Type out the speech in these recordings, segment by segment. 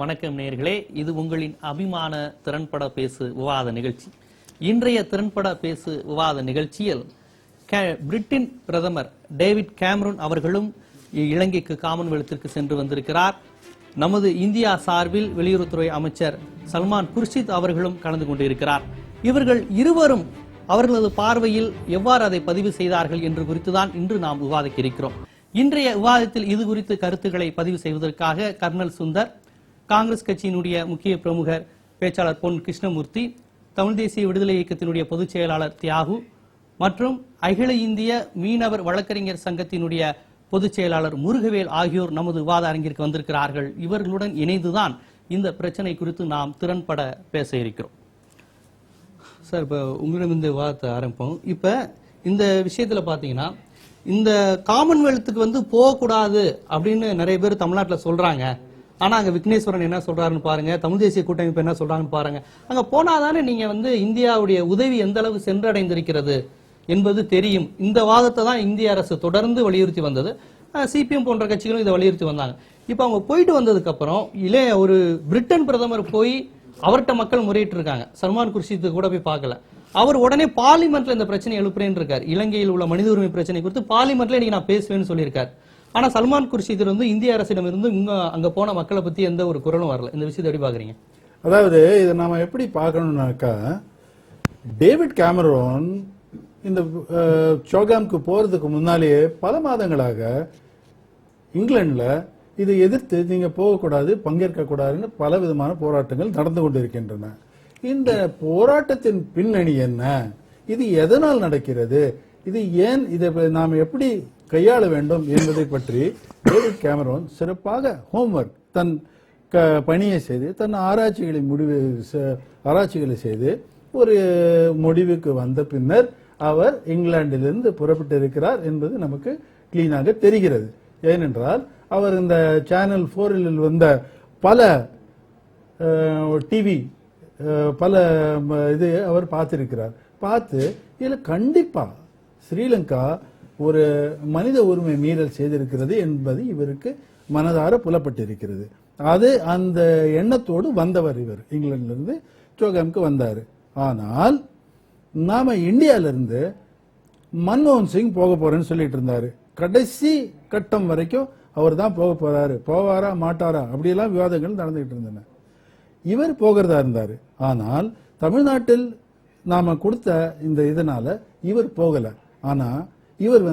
வணக்கம் நேயர்களே, இது உங்களின் அபிமான திறன்பட பேசு விவாத நிகழ்ச்சி. இன்றைய திறன்பட பேசு விவாத நிகழ்ச்சியில் பிரிட்டன் பிரதமர் டேவிட் கேமரூன் அவர்களும் இலங்கைக்கு காமன்வெல்த்திற்கு சென்று வந்திருக்கிறார். நமது இந்தியா சார்பில் வெளியுறவுத்துறை அமைச்சர் சல்மான் குர்ஷித் அவர்களும் கலந்து கொண்டிருக்கிறார். இவர்கள் இருவரும் அவர்களது பார்வையில் எவ்வாறு அதை பதிவு செய்தார்கள் என்று குறித்துதான் இன்று நாம் விவாதிக்க இருக்கிறோம். இன்றைய விவாதத்தில் இது குறித்து கருத்துக்களை பதிவு செய்வதற்காக கர்னல் சுந்தர், காங்கிரஸ் கட்சியினுடைய முக்கிய பிரமுகர் பேச்சாளர் பொன் கிருஷ்ணமூர்த்தி, தமிழ் தேசிய விடுதலை இயக்கத்தினுடைய பொதுச் செயலாளர் தியாகு மற்றும் அகில இந்திய மீனவர் வழக்கறிஞர் சங்கத்தினுடைய பொதுச் செயலாளர் முருகவேல் ஆகியோர் நமது விவாத அரங்கிற்கு வந்திருக்கிறார்கள். இவர்களுடன் இணைந்துதான் இந்த பிரச்சனை குறித்து நாம் திறன்பட பேச இருக்கிறோம். சார், இப்போ உங்களிடம் இந்த விவாதத்தை ஆரம்பிப்போம். இப்போ இந்த விஷயத்துல பாத்தீங்கன்னா, இந்த காமன்வெல்த்துக்கு போகக்கூடாது அப்படின்னு நிறைய பேர் தமிழ்நாட்டில் சொல்றாங்க. ஆனா அங்க விக்னேஸ்வரன் என்ன சொல்றாருன்னு பாருங்க, தமிழ் தேசிய கூட்டமைப்பு என்ன சொல்றாங்கன்னு பாருங்க. அங்க போனாதானே நீங்க இந்தியாவுடைய உதவி எந்த அளவு சென்றடைந்திருக்கிறது என்பது தெரியும். இந்த வாதத்தை தான் இந்திய அரசு தொடர்ந்து வலியுறுத்தி வந்தது. சிபிஎம் போன்ற கட்சிகளும் இதை வலியுறுத்தி வந்தாங்க. இப்ப அவங்க போயிட்டு வந்ததுக்கு அப்புறம் ஒரு பிரிட்டன் பிரதமர் போய் அவர்கிட்ட மக்கள் முறையிட்டு இருக்காங்க. சல்மான் குர்ஷித் கூட போய் பார்க்கல. அவர் உடனே பார்லிமெண்ட்ல இந்த பிரச்சனை எழுப்புறேன்னு இருக்காரு. இலங்கையில் உள்ள மனித உரிமை பிரச்சனை குறித்து பார்லிமெண்ட்ல இன்னைக்கு நான் பேசுவேன்னு சொல்லியிருக்காரு. ஆனா சல்மான் குர்ஷித் இந்திய அரசிடம் இருந்து அங்க போன மக்களை பத்தி எந்த ஒரு குரலும் வரல. இந்த விஷயத்தை எப்படி பாக்குறீங்க? அதாவது இதை நாம எப்படி பார்க்கணும்னாக்கா, டேவிட் கேமரூன் இந்த சோகாமுக்கு போறதுக்கு முன்னாலேயே பல மாதங்களாக இங்கிலாந்துல இதை எதிர்த்து நீங்க போகக்கூடாது, பங்கேற்க கூடாதுன்னு பல விதமான போராட்டங்கள் நடந்து கொண்டிருக்கின்றன. இந்த போராட்டத்தின் பின்னணி என்ன, இது எதனால் நடக்கிறது, இது ஏன், இதை நாம் எப்படி கையாள வேண்டும் என்பதை பற்றி டேவிட் கேமரூன் சிறப்பாக ஹோம்வொர்க், தன் பணியை செய்து, தன் ஆராய்ச்சிகளை செய்து ஒரு முடிவுக்கு வந்த பின்னர் அவர் இங்கிலாந்திலிருந்து புறப்பட்டிருக்கிறார் என்பது நமக்கு கிளீனாக தெரிகிறது. ஏனென்றால் அவர் இந்த சேனல் 4 வந்த பல டிவி பல இது அவர் பார்த்திருக்கிறார். பார்த்து இதுல கண்டிப்பா ஸ்ரீலங்கா ஒரு மனித உரிமை மீறல் செய்திருக்கிறது என்பது இவருக்கு மனதார புலப்பட்டிருக்கிறது. அது அந்த எண்ணத்தோடு வந்தவர் இவர். இங்கிலாந்திலிருந்து சோகாமுக்கு வந்தார். ஆனால் நாம இந்தியாவிலிருந்து மன்மோகன் சிங் போக போறேன்னு சொல்லிட்டு இருந்தாரு. கடைசி கட்டம் வரைக்கும் அவர் தான் போக போறாரு, போவாரா மாட்டாரா அப்படியெல்லாம் விவாதங்கள் நடந்துகிட்டு இருந்தன. இவர் போகிறதா இருந்தாரு. ஆனால் தமிழ்நாட்டில் நாம கொடுத்த இந்த இதனால இவர் போகல. ஆனா இவர்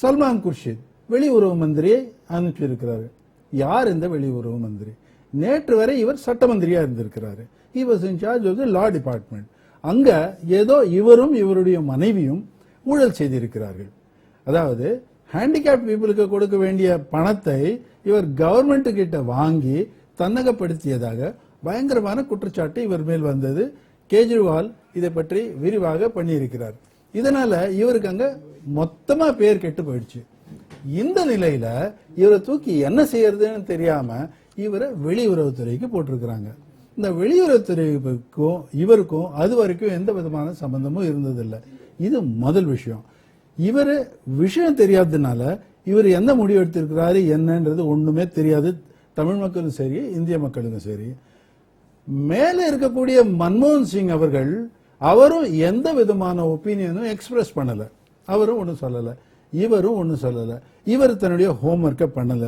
சல்மான் குர்ஷித் வெளியுறவு மந்திரியை அனுப்பிச்சிருக்கிறாரு. யார் இந்த வெளியுறவு மந்திரி? நேற்று வரை இவர் சட்ட மந்திரியா இருந்திருக்கிறாரு. he was in charge of the law department. அங்க ஏதோ இவரும் இவருடைய மனைவியும் ஊழல் செய்திருக்கிறார்கள். அதாவது ஹேண்டிகேப் பீப்புளுக்கு கொடுக்க வேண்டிய பணத்தை இவர் கவர்மெண்ட் கிட்ட வாங்கி தன்னகப்படுத்தியதாக பயங்கரமான குற்றச்சாட்டு இவர் மேல் வந்தது. கேஜ்ரிவால் இதை பற்றி விரிவாக பண்ணியிருக்கிறார். இதனால இவருக்கு அங்க மொத்தமா பேர் கெட்டு போயிடுச்சு. இந்த நிலையில இவரை தூக்கி என்ன செய்யறதுன்னு தெரியாம இவரை வெளியுறவுத்துறைக்கு போட்டிருக்கிறாங்க. இந்த வெளியுறவுத்துறைக்கும் இவருக்கும் அது வரைக்கும் எந்த விதமான சம்பந்தமும் இருந்ததில்லை. இது முதல் விஷயம். இவரு விஷயம் தெரியாததுனால இவர் எந்த முடிவு எடுத்திருக்கிறாரு என்னன்றது ஒண்ணுமே தெரியாது. தமிழ் மக்களும் சரி, இந்திய மக்களுக்கும் சரி. மேல இருக்கக்கூடிய மன்மோகன் சிங் அவர்கள் அவரும் எந்த விதமான ஒப்பீனியனும் எக்ஸ்பிரஸ் பண்ணல. அவரும் ஒன்னும் சொல்லல, இவரும் ஒன்னும் சொல்லல. இவர் தன்னுடைய ஹோம்வொர்க்கை பண்ணல.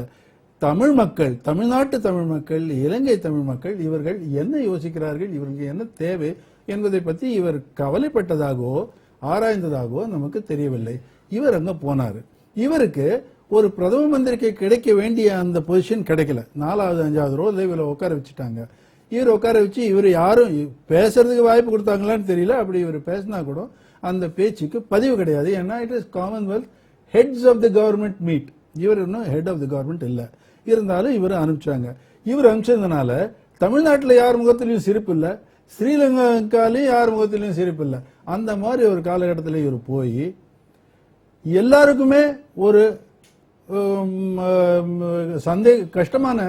தமிழ் மக்கள், தமிழ்நாட்டு தமிழ் மக்கள், இலங்கை தமிழ் மக்கள் இவர்கள் என்ன யோசிக்கிறார்கள், இவருக்கு என்ன தேவை என்பதை பத்தி இவர் கவலைப்பட்டதாகவோ ஆராய்ந்ததாகவோ நமக்கு தெரியவில்லை. இவர் அங்க போனாரு. இவருக்கு ஒரு பிரதம மந்திரிக்கு கிடைக்க வேண்டிய அந்த பொசிஷன் கிடைக்கல. 4வது 5வது ரோல இவரை உட்கார வச்சுட்டாங்க. இவர் உட்கார வச்சு இவர் யாரும் பேசுறதுக்கு வாய்ப்பு கொடுத்தாங்களான்னு தெரியல. அப்படி இவர் பேசினா கூட அந்த பேச்சுக்கு பதிவு கிடையாது. ஏன்னா it is commonwealth heads of the government meet. இவர் இன்னும் ஹெட் ஆஃப் தி கவர்மெண்ட் இல்ல. இருந்தாலும் இவர் அனுப்பிச்சாங்க. இவர் அனுப்பிச்சதுனால தமிழ்நாட்டில் யார் முகத்திலையும் சிரிப்பு இல்லை, ஸ்ரீலங்காலையும் யார் முகத்திலையும் சிரிப்பு இல்லை. அந்த மாதிரி ஒரு காலகட்டத்தில் இவர் போய் எல்லாருக்குமே ஒரு கஷ்டமான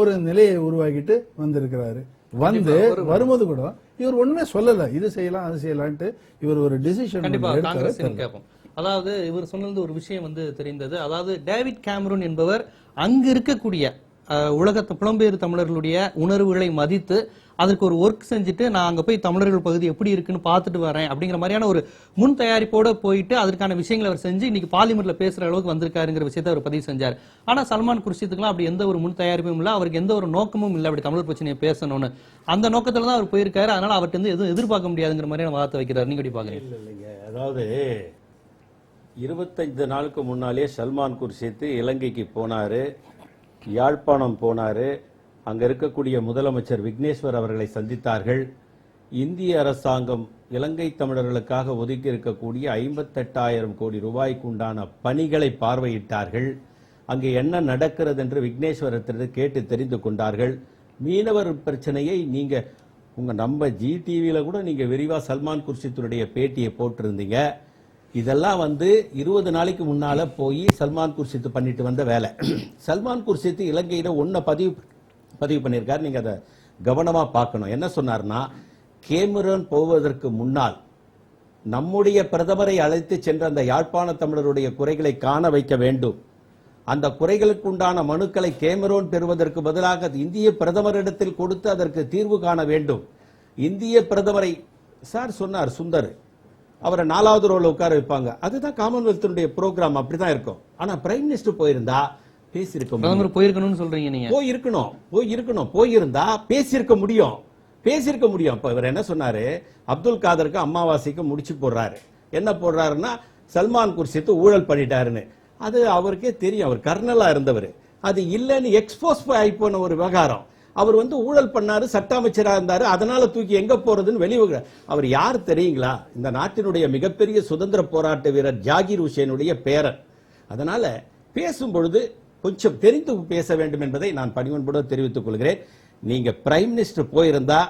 ஒரு நிலையை உருவாக்கிட்டு வந்திருக்கிறாரு. வரும்போது கூட இவர் ஒண்ணுமே சொல்லல, இது செய்யலாம் அது செய்யலான்ட்டு இவர் ஒரு டிசிஷன். அதாவது இவர் சொன்னது ஒரு விஷயம் தெரிந்தது. அதாவது டேவிட் கேமரூன் என்பவர் அங்கு இருக்கக்கூடிய உலகத்து புலம்பெயர் தமிழர்களுடைய உணர்வுகளை மதித்து அதற்கு ஒரு ஒர்க் செஞ்சுட்டு நான் அங்க போய் தமிழர்கள் பகுதி எப்படி இருக்குன்னு பார்த்துட்டு வரேன் அப்படிங்கிற மாதிரியான ஒரு முன் தயாரிப்போட போயிட்டு அதற்கான விஷயங்களை அவர் செஞ்சு இன்னைக்கு பார்லிமெண்ட்ல பேசுற அளவுக்கு வந்திருக்காருங்கிற விஷயத்தை அவர் பதிவு செஞ்சார். ஆனா சல்மான் குர்ஷித்துக்குலாம் அப்படி எந்த ஒரு முன் தயாரிப்பும் இல்லை, அவருக்கு எந்த ஒரு நோக்கமும் இல்லை அப்படி தமிழர் பிரச்சனையை பேசணும்னு. அந்த நோக்கத்துல தான் அவர் போயிருக்காரு. அதனால அவர்கிட்ட இருந்து எதுவும் எதிர்பார்க்க முடியாதுங்கிற மாதிரியான வார்த்தை வைக்கிறார். நீங்க எப்படி பாக்குறீங்க? இல்லைங்க, அதாவது 25 நாளுக்கு முன்னாலே சல்மான் குர்ஷித் இலங்கைக்கு போனாரு, யாழ்ப்பாணம் போனாரு. அங்க இருக்கக்கூடிய முதலமைச்சர் விக்னேஸ்வர் அவர்களை சந்தித்தார்கள். இந்திய அரசாங்கம் இலங்கை தமிழர்களுக்காக ஒதுக்கி இருக்கக்கூடிய 58,000 கோடி ரூபாய்க்கு உண்டான பணிகளை பார்வையிட்டார்கள். அங்கே என்ன நடக்கிறது என்று விக்னேஸ்வரத்திற்கு கேட்டு தெரிந்து கொண்டார்கள். மீனவர் பிரச்சனையை நீங்க நம்ம ஜி டிவியில கூட நீங்க விரிவா சல்மான் குர்ஷித்துடைய பேட்டியை போட்டிருந்தீங்க. இதெல்லாம் 20 நாளைக்கு முன்னால போய் சல்மான் குர்ஷித் பண்ணிட்டு வந்த வேலை. சல்மான் குர்ஷித் இலங்கையில ஒன்ன பதிவு பண்ணியிருக்காரு. நீங்க அதை கவனமா பார்க்கணும். என்ன சொன்னார்னா, கேமரூன் போவதற்கு முன்னால் நம்முடைய பிரதமரை அழைத்து சென்ற அந்த யாழ்ப்பாண தமிழருடைய குறைகளை காண வைக்க வேண்டும். அந்த குறைகளுக்கு உண்டான மனுக்களை கேமரூன் பெறுவதற்கு பதிலாக இந்திய பிரதமரிடத்தில் கொடுத்து அதற்கு தீர்வு காண வேண்டும். இந்திய பிரதமரை சார் சொன்னார் சுந்தர், அவரை 4வது ரோல உட்கார வைப்பாங்க. அதுதான் காமன்வெல்த்தினுடைய ப்ரோக்ராம், அப்படிதான் இருக்கும். ஆனா பிரைம் மினிஸ்டர் போயிருந்தா பேசியிருக்க போயிருக்கணும்னு சொல்றீங்க நீங்க. போயிருந்தா பேசியிருக்க முடியும். இப்ப இவர் என்ன சொன்னாரு, அப்துல் காதருக்கு அமாவாசைக்கு முடிச்சு போடுறாரு. என்ன போடுறாருன்னா, சல்மான் குர்ஷித் ஊழல் பண்ணிட்டாருன்னு. அது அவருக்கே தெரியும், அவர் கர்னலா இருந்தவர். அது இல்லன்னு எக்ஸ்போஸ் ஆகி போன ஒரு விவகாரம். அவர் ஊழல் பண்ணாரு, சட்ட அமைச்சரா இருந்தாரு, அதனால தூக்கி எங்க போறதுன்னு வெளியே. அவர் யார் தெரியுங்களா? இந்த நாட்டினுடைய மிகப்பெரிய சுதந்திர போராட்ட வீரர் ஜாகிர் ஹுசேனுடைய பேரன். அதனால பேசும் பொழுது கொஞ்சம் தெரிந்து பேச வேண்டும் என்பதை நான் பணிவன்போடு தெரிவித்துக் கொள்கிறேன். நீங்க பிரைம் மினிஸ்டர் போயிருந்தா,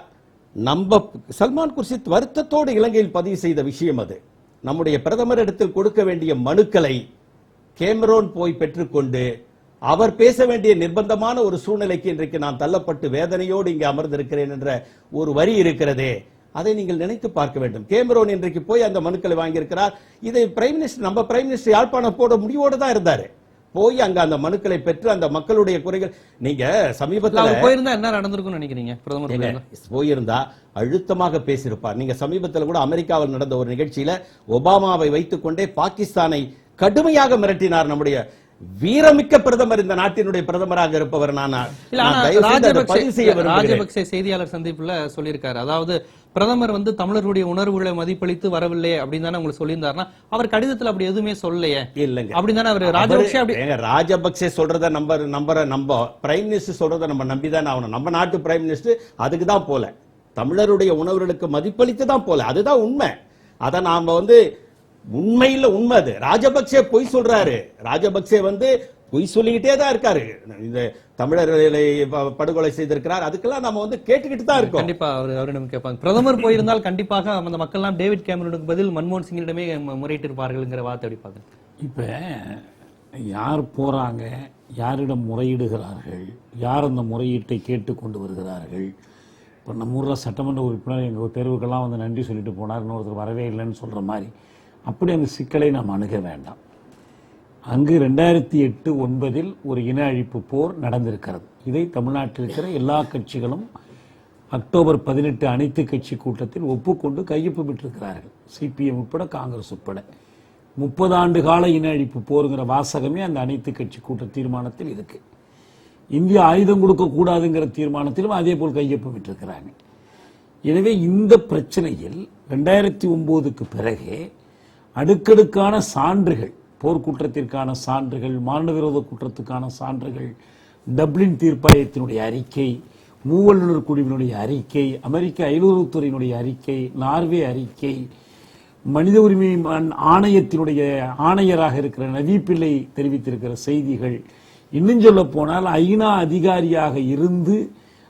நம்ம சல்மான் குர்ஷித் வருத்தத்தோடு இலங்கையில் பதிவு செய்த விஷயம் அது. நம்முடைய பிரதமர் இடத்தில் கொடுக்க வேண்டிய மனுக்களை கேமரூன் போய் பெற்றுக்கொண்டு அவர் பேச வேண்டிய நிர்பந்தமான ஒரு சூழ்நிலைக்கு இன்றைக்கு நான் தள்ளப்பட்டு வேதனையோடு இங்கே அமர்ந்திருக்கிறேன் என்ற ஒரு வரி இருக்கிறதே, அதை நீங்கள் நினைத்து பார்க்க வேண்டும். கேமரூன் இன்றைக்கு போய் அந்த மனுக்களை வாங்கியிருக்கிறார். இதை பிரைம் மினிஸ்டர், நம்ம பிரைம் மினிஸ்டர் யாழ்ப்பாணம் போட முடிவோடு தான் இருந்தாரு. போய் அங்க அந்த மனுக்களை பெற்று அந்த மக்களுடைய குறைகள், நீங்க சமீபத்தில் போயிருந்தா என்ன நடந்திருக்கும்னு நினைக்கிறீங்க? பிரதமர் போயிருந்தா அழுத்தமாக பேசியிருப்பார். நீங்க சமீபத்தில் கூட அமெரிக்காவில் நடந்த ஒரு நிகழ்ச்சியில ஒபாமாவை வைத்துக் கொண்டே பாகிஸ்தானை கடுமையாக மிரட்டினார். நம்முடைய வீரமிக்க பிரதமர், இந்த நாட்டினுடைய பிரதமராக இருப்பவர். ராஜபக்சே செய்தியாளர் சந்திப்புல சொல்லியிருக்காரு, அதாவது பிரதமர் தமிழர்களுடைய உணர்வுகளை மதிப்பளித்து வரவில்லை அப்படின்னு தானே உங்களுக்கு சொல்லியிருந்தாருன்னா, அவர் கடிதத்தில் அப்படி எதுவுமே சொல்லலையே. இல்லங்க, அப்படின்னு தானே அவர் ராஜபக்சே சொல்றத நம்ம பிரைம் மினிஸ்டர் சொல்றத நம்ம நம்பிதான் ஆகணும். நம்ம நாட்டு பிரைம் மினிஸ்டர் அதுக்கு தான் போல, தமிழருடைய உணர்வுகளுக்கு மதிப்பளித்து தான் போல. அதுதான் உண்மை. அதை நாம உண்மையில உண்மை அது. ராஜபக்சே பொய் சொல்றாரு. ராஜபக்சே பொய் சொல்லிக்கிட்டே தான் இருக்காரு. இந்த தமிழர்களை படுகொலை செய்திருக்கிறார், அதுக்கெல்லாம் நம்ம கேட்டுக்கிட்டு தான் இருக்கோம். கண்டிப்பா அவரிடம் கேட்பாங்க. பிரதமர் போயிருந்தால் கண்டிப்பாக அந்த மக்கள் எல்லாம் டேவிட் கேமரூனுக்கு பதில் மன்மோகன் சிங்கிடமே முறையிட்டு இருப்பார்கள்ங்கிற வார்த்தை எப்படி பாக்குறேன். இப்ப யார் போறாங்க, யாரிடம் முறையிடுகிறார்கள், யார் அந்த முறையீட்டை கேட்டுக்கொண்டு வருகிறார்கள். இப்போ நம்ம ஊரில் சட்டமன்ற உறுப்பினர் எங்கள் தேர்வுக்கெல்லாம் நன்றி சொல்லிட்டு போனார், இன்னொருத்தர் வரவே இல்லைன்னு சொல்ற மாதிரி. அப்படி அந்த சிக்கலை நாம் அணுக வேண்டாம். அங்கு 2008-09 ஒரு இன அழிப்பு போர் நடந்திருக்கிறது. இதை தமிழ்நாட்டில் இருக்கிற எல்லா கட்சிகளும் அக்டோபர் 18 அனைத்து கட்சி கூட்டத்தில் ஒப்புக்கொண்டு கையொப்பு பெற்றிருக்கிறார்கள். சிபிஎம் உட்பட, காங்கிரஸ் உட்பட. 30 ஆண்டு கால இன அழிப்பு போருங்கிற வாசகமே அந்த அனைத்து கட்சி கூட்ட தீர்மானத்தில் இருக்கு. இந்தியா ஆயுதம் கொடுக்க கூடாதுங்கிற தீர்மானத்திலும் அதே போல் கையொப்பு பெற்றிருக்கிறாங்க. எனவே இந்த பிரச்சனையில் 2009க்கு பிறகு அடுக்கடுக்கான சான்றுகள், போர்க்குற்றத்திற்கான சான்றுகள், மானவிரோத குற்றத்துக்கான சான்றுகள், டப்ளின் தீர்ப்பாயத்தினுடைய அறிக்கை, மூவல்லுநர் குழுவினுடைய அறிக்கை, அமெரிக்க அயலுறவுத்துறையினுடைய அறிக்கை, நார்வே அறிக்கை, மனித உரிமை ஆணையத்தினுடைய ஆணையராக இருக்கிற நவி பிள்ளை தெரிவித்திருக்கிற செய்திகள், இன்னும் சொல்ல போனால் ஐநா அதிகாரியாக இருந்து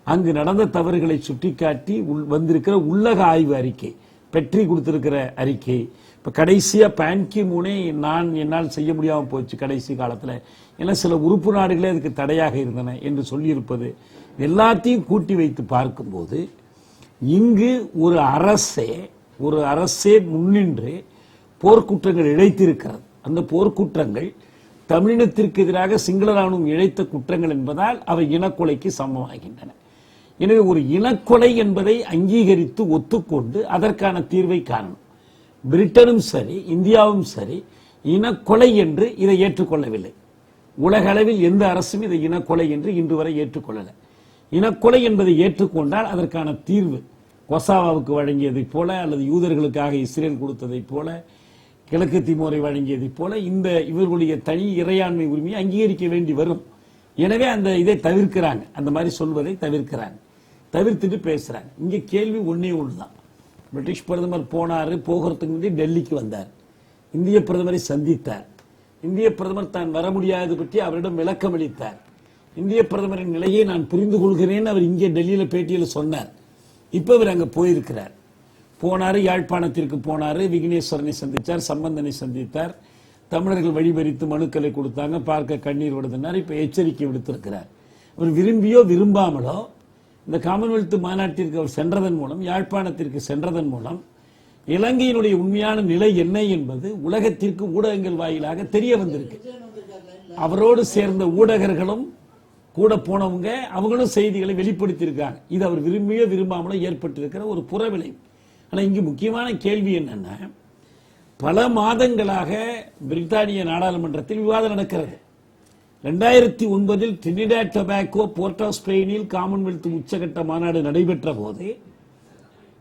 அங்கு நடந்த தவறுகளை சுட்டிக்காட்டி வந்திருக்கிற உள்ளக ஆய்வு அறிக்கை, பெற்றி கொடுத்திருக்கிற அறிக்கை. இப்ப கடைசியா பான்கி மூனே என்னால் செய்ய முடியாமல் போச்சு கடைசி காலத்துல, ஏன்னா சில உறுப்பு நாடுகளே அதுக்கு தடையாக இருந்தன என்று சொல்லியிருப்பது, எல்லாத்தையும் கூட்டி வைத்து பார்க்கும்போது இங்கு ஒரு அரசே முன்னின்று போர்க்குற்றங்கள் இழைத்திருக்கிறது. அந்த போர்க்குற்றங்கள் தமிழினத்திற்கு எதிராக சிங்கள ராணுவம் இழைத்த குற்றங்கள் என்பதால் அவை இனக்கொலைக்கு சமமாகின்றன. எனவே ஒரு இனக்கொலை என்பதை அங்கீகரித்து ஒத்துக்கொண்டு அதற்கான தீர்வை காணணும். பிரிட்டனும் சரி இந்தியாவும் சரி இனக்கொலை என்று இதை ஏற்றுக்கொள்ளவில்லை. உலக அளவில் எந்த அரசும் இதை இனக்கொலை என்று இன்று வரை ஏற்றுக்கொள்ளல. இனக்கொலை என்பதை ஏற்றுக்கொண்டால் அதற்கான தீர்வு கொசாவாவுக்கு வழங்கியதைப் போல அல்லது யூதர்களுக்காக இஸ்ரேல் கொடுத்ததைப் போல கிழக்கு திமோரை வழங்கியதைப் போல இந்த இவர்களுடைய தனி இறையாண்மை உரிமையை அங்கீகரிக்க வேண்டி வரும். எனவே அந்த இதை தவிர்க்கிறாங்க, அந்த மாதிரி சொல்வதை தவிர்க்கிறாங்க, தவிர்த்துட்டு பேசுறாங்க. இங்க கேள்வி ஒன்னே ஒண்ணுதான். பிரிட்டிஷ் பிரதமர் போனாரு, போகிறதுக்கு முன்னாடி டெல்லிக்கு வந்தார், இந்திய பிரதமரை சந்தித்தார். இந்திய பிரதமர் தான் வர முடியாதது பற்றி அவரிடம் விளக்கம் அளித்தார். இந்திய பிரதமரின் நிலையை நான் புரிந்து கொள்கிறேன் அவர் இங்கே டெல்லியில பேட்டியில் சொன்னார். இப்ப அவர் அங்க போயிருக்கிறார். போனாரு, யாழ்ப்பாணத்திற்கு போனாரு, விக்னேஸ்வரனை சந்தித்தார், சம்பந்தனை சந்தித்தார். தமிழர்கள் வழிபறித்து மனுக்களை கொடுத்தாங்க, பார்க்க கண்ணீர் விடுத்தினார். இப்ப எச்சரிக்கை விடுத்திருக்கிறார். அவர் விரும்பியோ விரும்பாமலோ இந்த காமன்வெல்த் மாநாட்டிற்கு அவர் சென்றதன் மூலம், யாழ்ப்பாணத்திற்கு சென்றதன் மூலம் இலங்கையினுடைய உண்மையான நிலை என்ன என்பது உலகத்திற்கு ஊடகங்கள் வாயிலாக தெரிய வந்திருக்கு. அவரோடு சேர்ந்த ஊடகர்களும் கூட போனவங்க அவங்களும் செய்திகளை வெளிப்படுத்தியிருக்காங்க. இது அவர் விரும்பியோ விரும்பாமலோ ஏற்பட்டிருக்கிற ஒரு புறவிளைவு. ஆனா இங்கு முக்கியமான கேள்வி என்னன்னா, பல மாதங்களாக பிரித்தானிய நாடாளுமன்றத்தில் விவாதம் நடக்கிறது. 2009 டிரினிடாட் டொபாக்கோ போர்ட் ஆஃப் ஸ்பெயினில் காமன்வெல்த் உச்சகட்ட மாநாடு நடைபெற்ற போது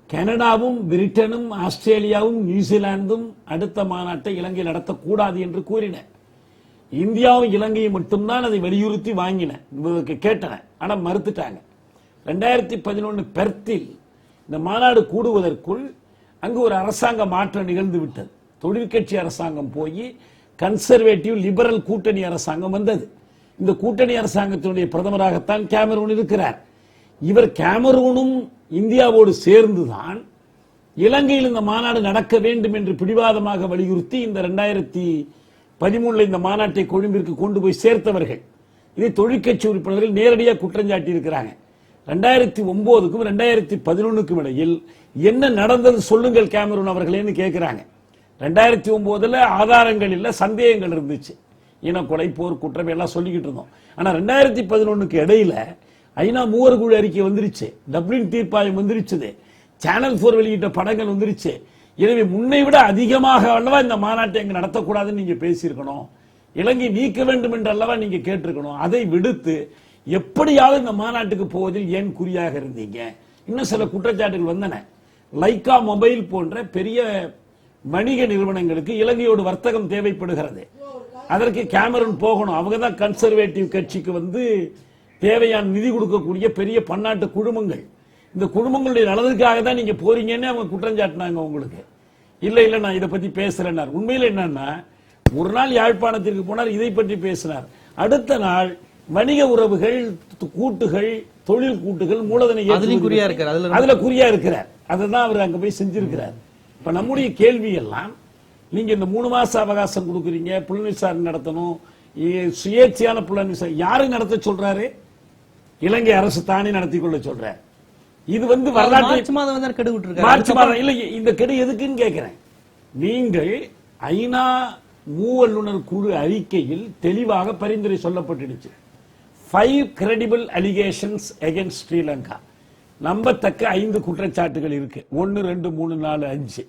கனடாவும் பிரிட்டனும் ஆஸ்திரேலியாவும் நியூசிலாந்தும் அடுத்த மாநாட்டை இலங்கை நடத்தக்கூடாது என்று கூறின. இந்தியாவும் இலங்கையும் மட்டும்தான் அதை வலியுறுத்தி வாங்கின, கேட்டன, ஆனா மறுத்துட்டாங்க. 2011 பெர்த்தில் இந்த மாநாடு கூடுவதற்குள் அங்கு ஒரு அரசாங்க மாற்றம் நிகழ்ந்து விட்டது. தொழிற்கட்சி அரசாங்கம் போய் கன்சர்வேட்டிவ் லிபரல் கூட்டணி அரசாங்கம் வந்தது. இந்த கூட்டணி அரசாங்கத்தினுடைய பிரதமராகத்தான் கேமரூன் இருக்கிறார். இவர் கேமரூனும் இந்தியாவோடு சேர்ந்துதான் இலங்கையில் இந்த மாநாடு நடக்க வேண்டும் என்று பிடிவாதமாக வலியுறுத்தி இந்த 2013 இந்த மாநாட்டை கொழும்பிற்கு கொண்டு போய் சேர்த்தவர்கள். இதை தொழிற்கட்சி உறுப்பினர்கள் நேரடியாக குற்றம் சாட்டி இருக்கிறாங்க. 2009க்கும் 2011க்கும் இடையில் என்ன நடந்தது சொல்லுங்கள் கேமரூன் அவர்களேன்னு கேட்கிறாங்க. 2009 ஆதாரங்கள் இல்ல, சந்தேகங்கள் இருந்துச்சு. இனக்கொலை, போர் குற்றம் எல்லாம் சொல்லிக்கிட்டு இருந்தோம். ஆனா 2011க்கு இடையில ஐநா மூவர் குழு அறிக்கை வந்துருச்சு, டப்ளின் தீர்ப்பாயம் வந்துருச்சு, சேனல் 4 வெளியிட்ட படங்கள் வந்துருச்சு. எனவே முன்னை விட அதிகமாக அல்லவா இந்த மாநாட்டை அங்கு நடத்தக்கூடாதுன்னு நீங்க பேசியிருக்கணும், இலங்கை நீக்க வேண்டும் என்று அல்லவா நீங்க கேட்டிருக்கணும். அதை விடுத்து எப்படியாவது இந்த மாநாட்டுக்கு போவதில் ஏன் குறியாக இருந்தீங்க? இன்னும் சில குற்றச்சாட்டுகள் வந்தன. லைகா மொபைல் போன்ற பெரிய வணிக நிறுவனங்களுக்கு இலங்கையோடு வர்த்தகம் தேவைப்படுகிறது. அதற்கு கேமரூன் போகணும். அவங்க தான் கன்சர்வேட்டிவ் கட்சிக்கு தேவையான நிதி கொடுக்கக்கூடிய பெரிய பன்னாட்டு குழுமங்கள். இந்த குழுமங்களுடைய நலனுக்காக தான் நீங்க போறீங்கன்னு அவங்க குற்றம் சாட்டினாங்க உங்களுக்கு. இல்ல இல்ல நான் இதை பத்தி பேசுறேன். உண்மையில என்னன்னா, ஒரு நாள் யாழ்ப்பாணத்திற்கு போனார், இதை பற்றி பேசினார். அடுத்த நாள் வணிக உறவுகள், கூட்டுகள், தொழில் கூட்டுகள், மூலதன அதுல குறியா இருக்கிறார். அதுதான் அவர் அங்க போய் செஞ்சிருக்கிறார். இப்ப நம்முடைய கேள்வி எல்லாம், நீங்க இந்த 3 மாச அவகாசம் கொடுக்குறீங்க, புலன் விசாரணை நடத்தணும், சுயேட்சையான புலன் விசாரணை யாரு நடத்த சொல்றாரு? இலங்கை அரசு தானே நடத்தி கொள்ள சொல்ற. இது வரலாற்று மார்ச் மாதம் இல்ல. இந்த கெடு எதுக்குன்னு கேட்கிறேன். நீங்கள் ஐநா மூவல்லுநர் குழு அறிக்கையில் தெளிவாக பரிந்துரை சொல்லப்பட்டுடுச்சு. 5 credible allegations against ஸ்ரீலங்கா. நம்பத்தக்க 5 குற்றச்சாட்டுகள் இருக்கு. 1, 2, 3, 4, 5.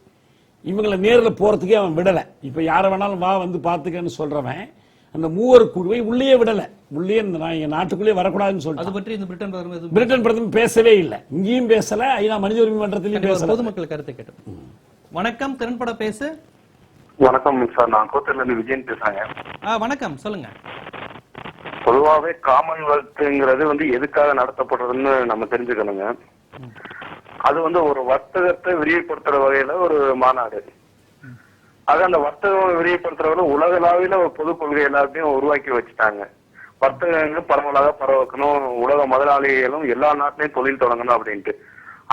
இவங்களை நேரில் போறதுக்கே அவன் விடல. இப்ப யார வேணாலும் வா பாத்துக்கன்னு சொல்றவன் அந்த மூவர் குழுவை உள்ளே விடல. உள்ளே நாட்டுக்குள்ளே வரக்கூடாதுன்னு சொல்லிட்டு அது பற்றி இந்த பிரிட்டன் பிரதமர் பேசவே இல்லை. இங்கேயும் பேசல, ஐநா மனித உரிமை மன்றத்திலும் பேசல. பொதுமக்கள் கருத்தை கேட்டோம். வணக்கம், திறன்பட பேசு. வணக்கம் சார், நான் கோத்தூர்ல இருந்து விஜயன் பேசுறேங்க. வணக்கம், சொல்லுங்க. பொதுவாகவே காமன்வெல்த்ங்கிறது எதுக்காக நடத்தப்படுறதுன்னு நம்ம தெரிஞ்சுக்கணுங்க. அது ஒரு வர்த்தகத்தை விரிவுபடுத்துற வகையில ஒரு மாநாடு. அது அந்த வர்த்தகம் விரிவுபடுத்துறவரை உலகளாவில ஒரு பொது கொள்கை எல்லாத்தையும் உருவாக்கி வச்சுட்டாங்க. வர்த்தகங்கள் பரவலாக பரவக்கணும், உலக முதலாளிகளும் எல்லா நாட்டிலையும் தொழில் தொடங்கணும் அப்படின்ட்டு.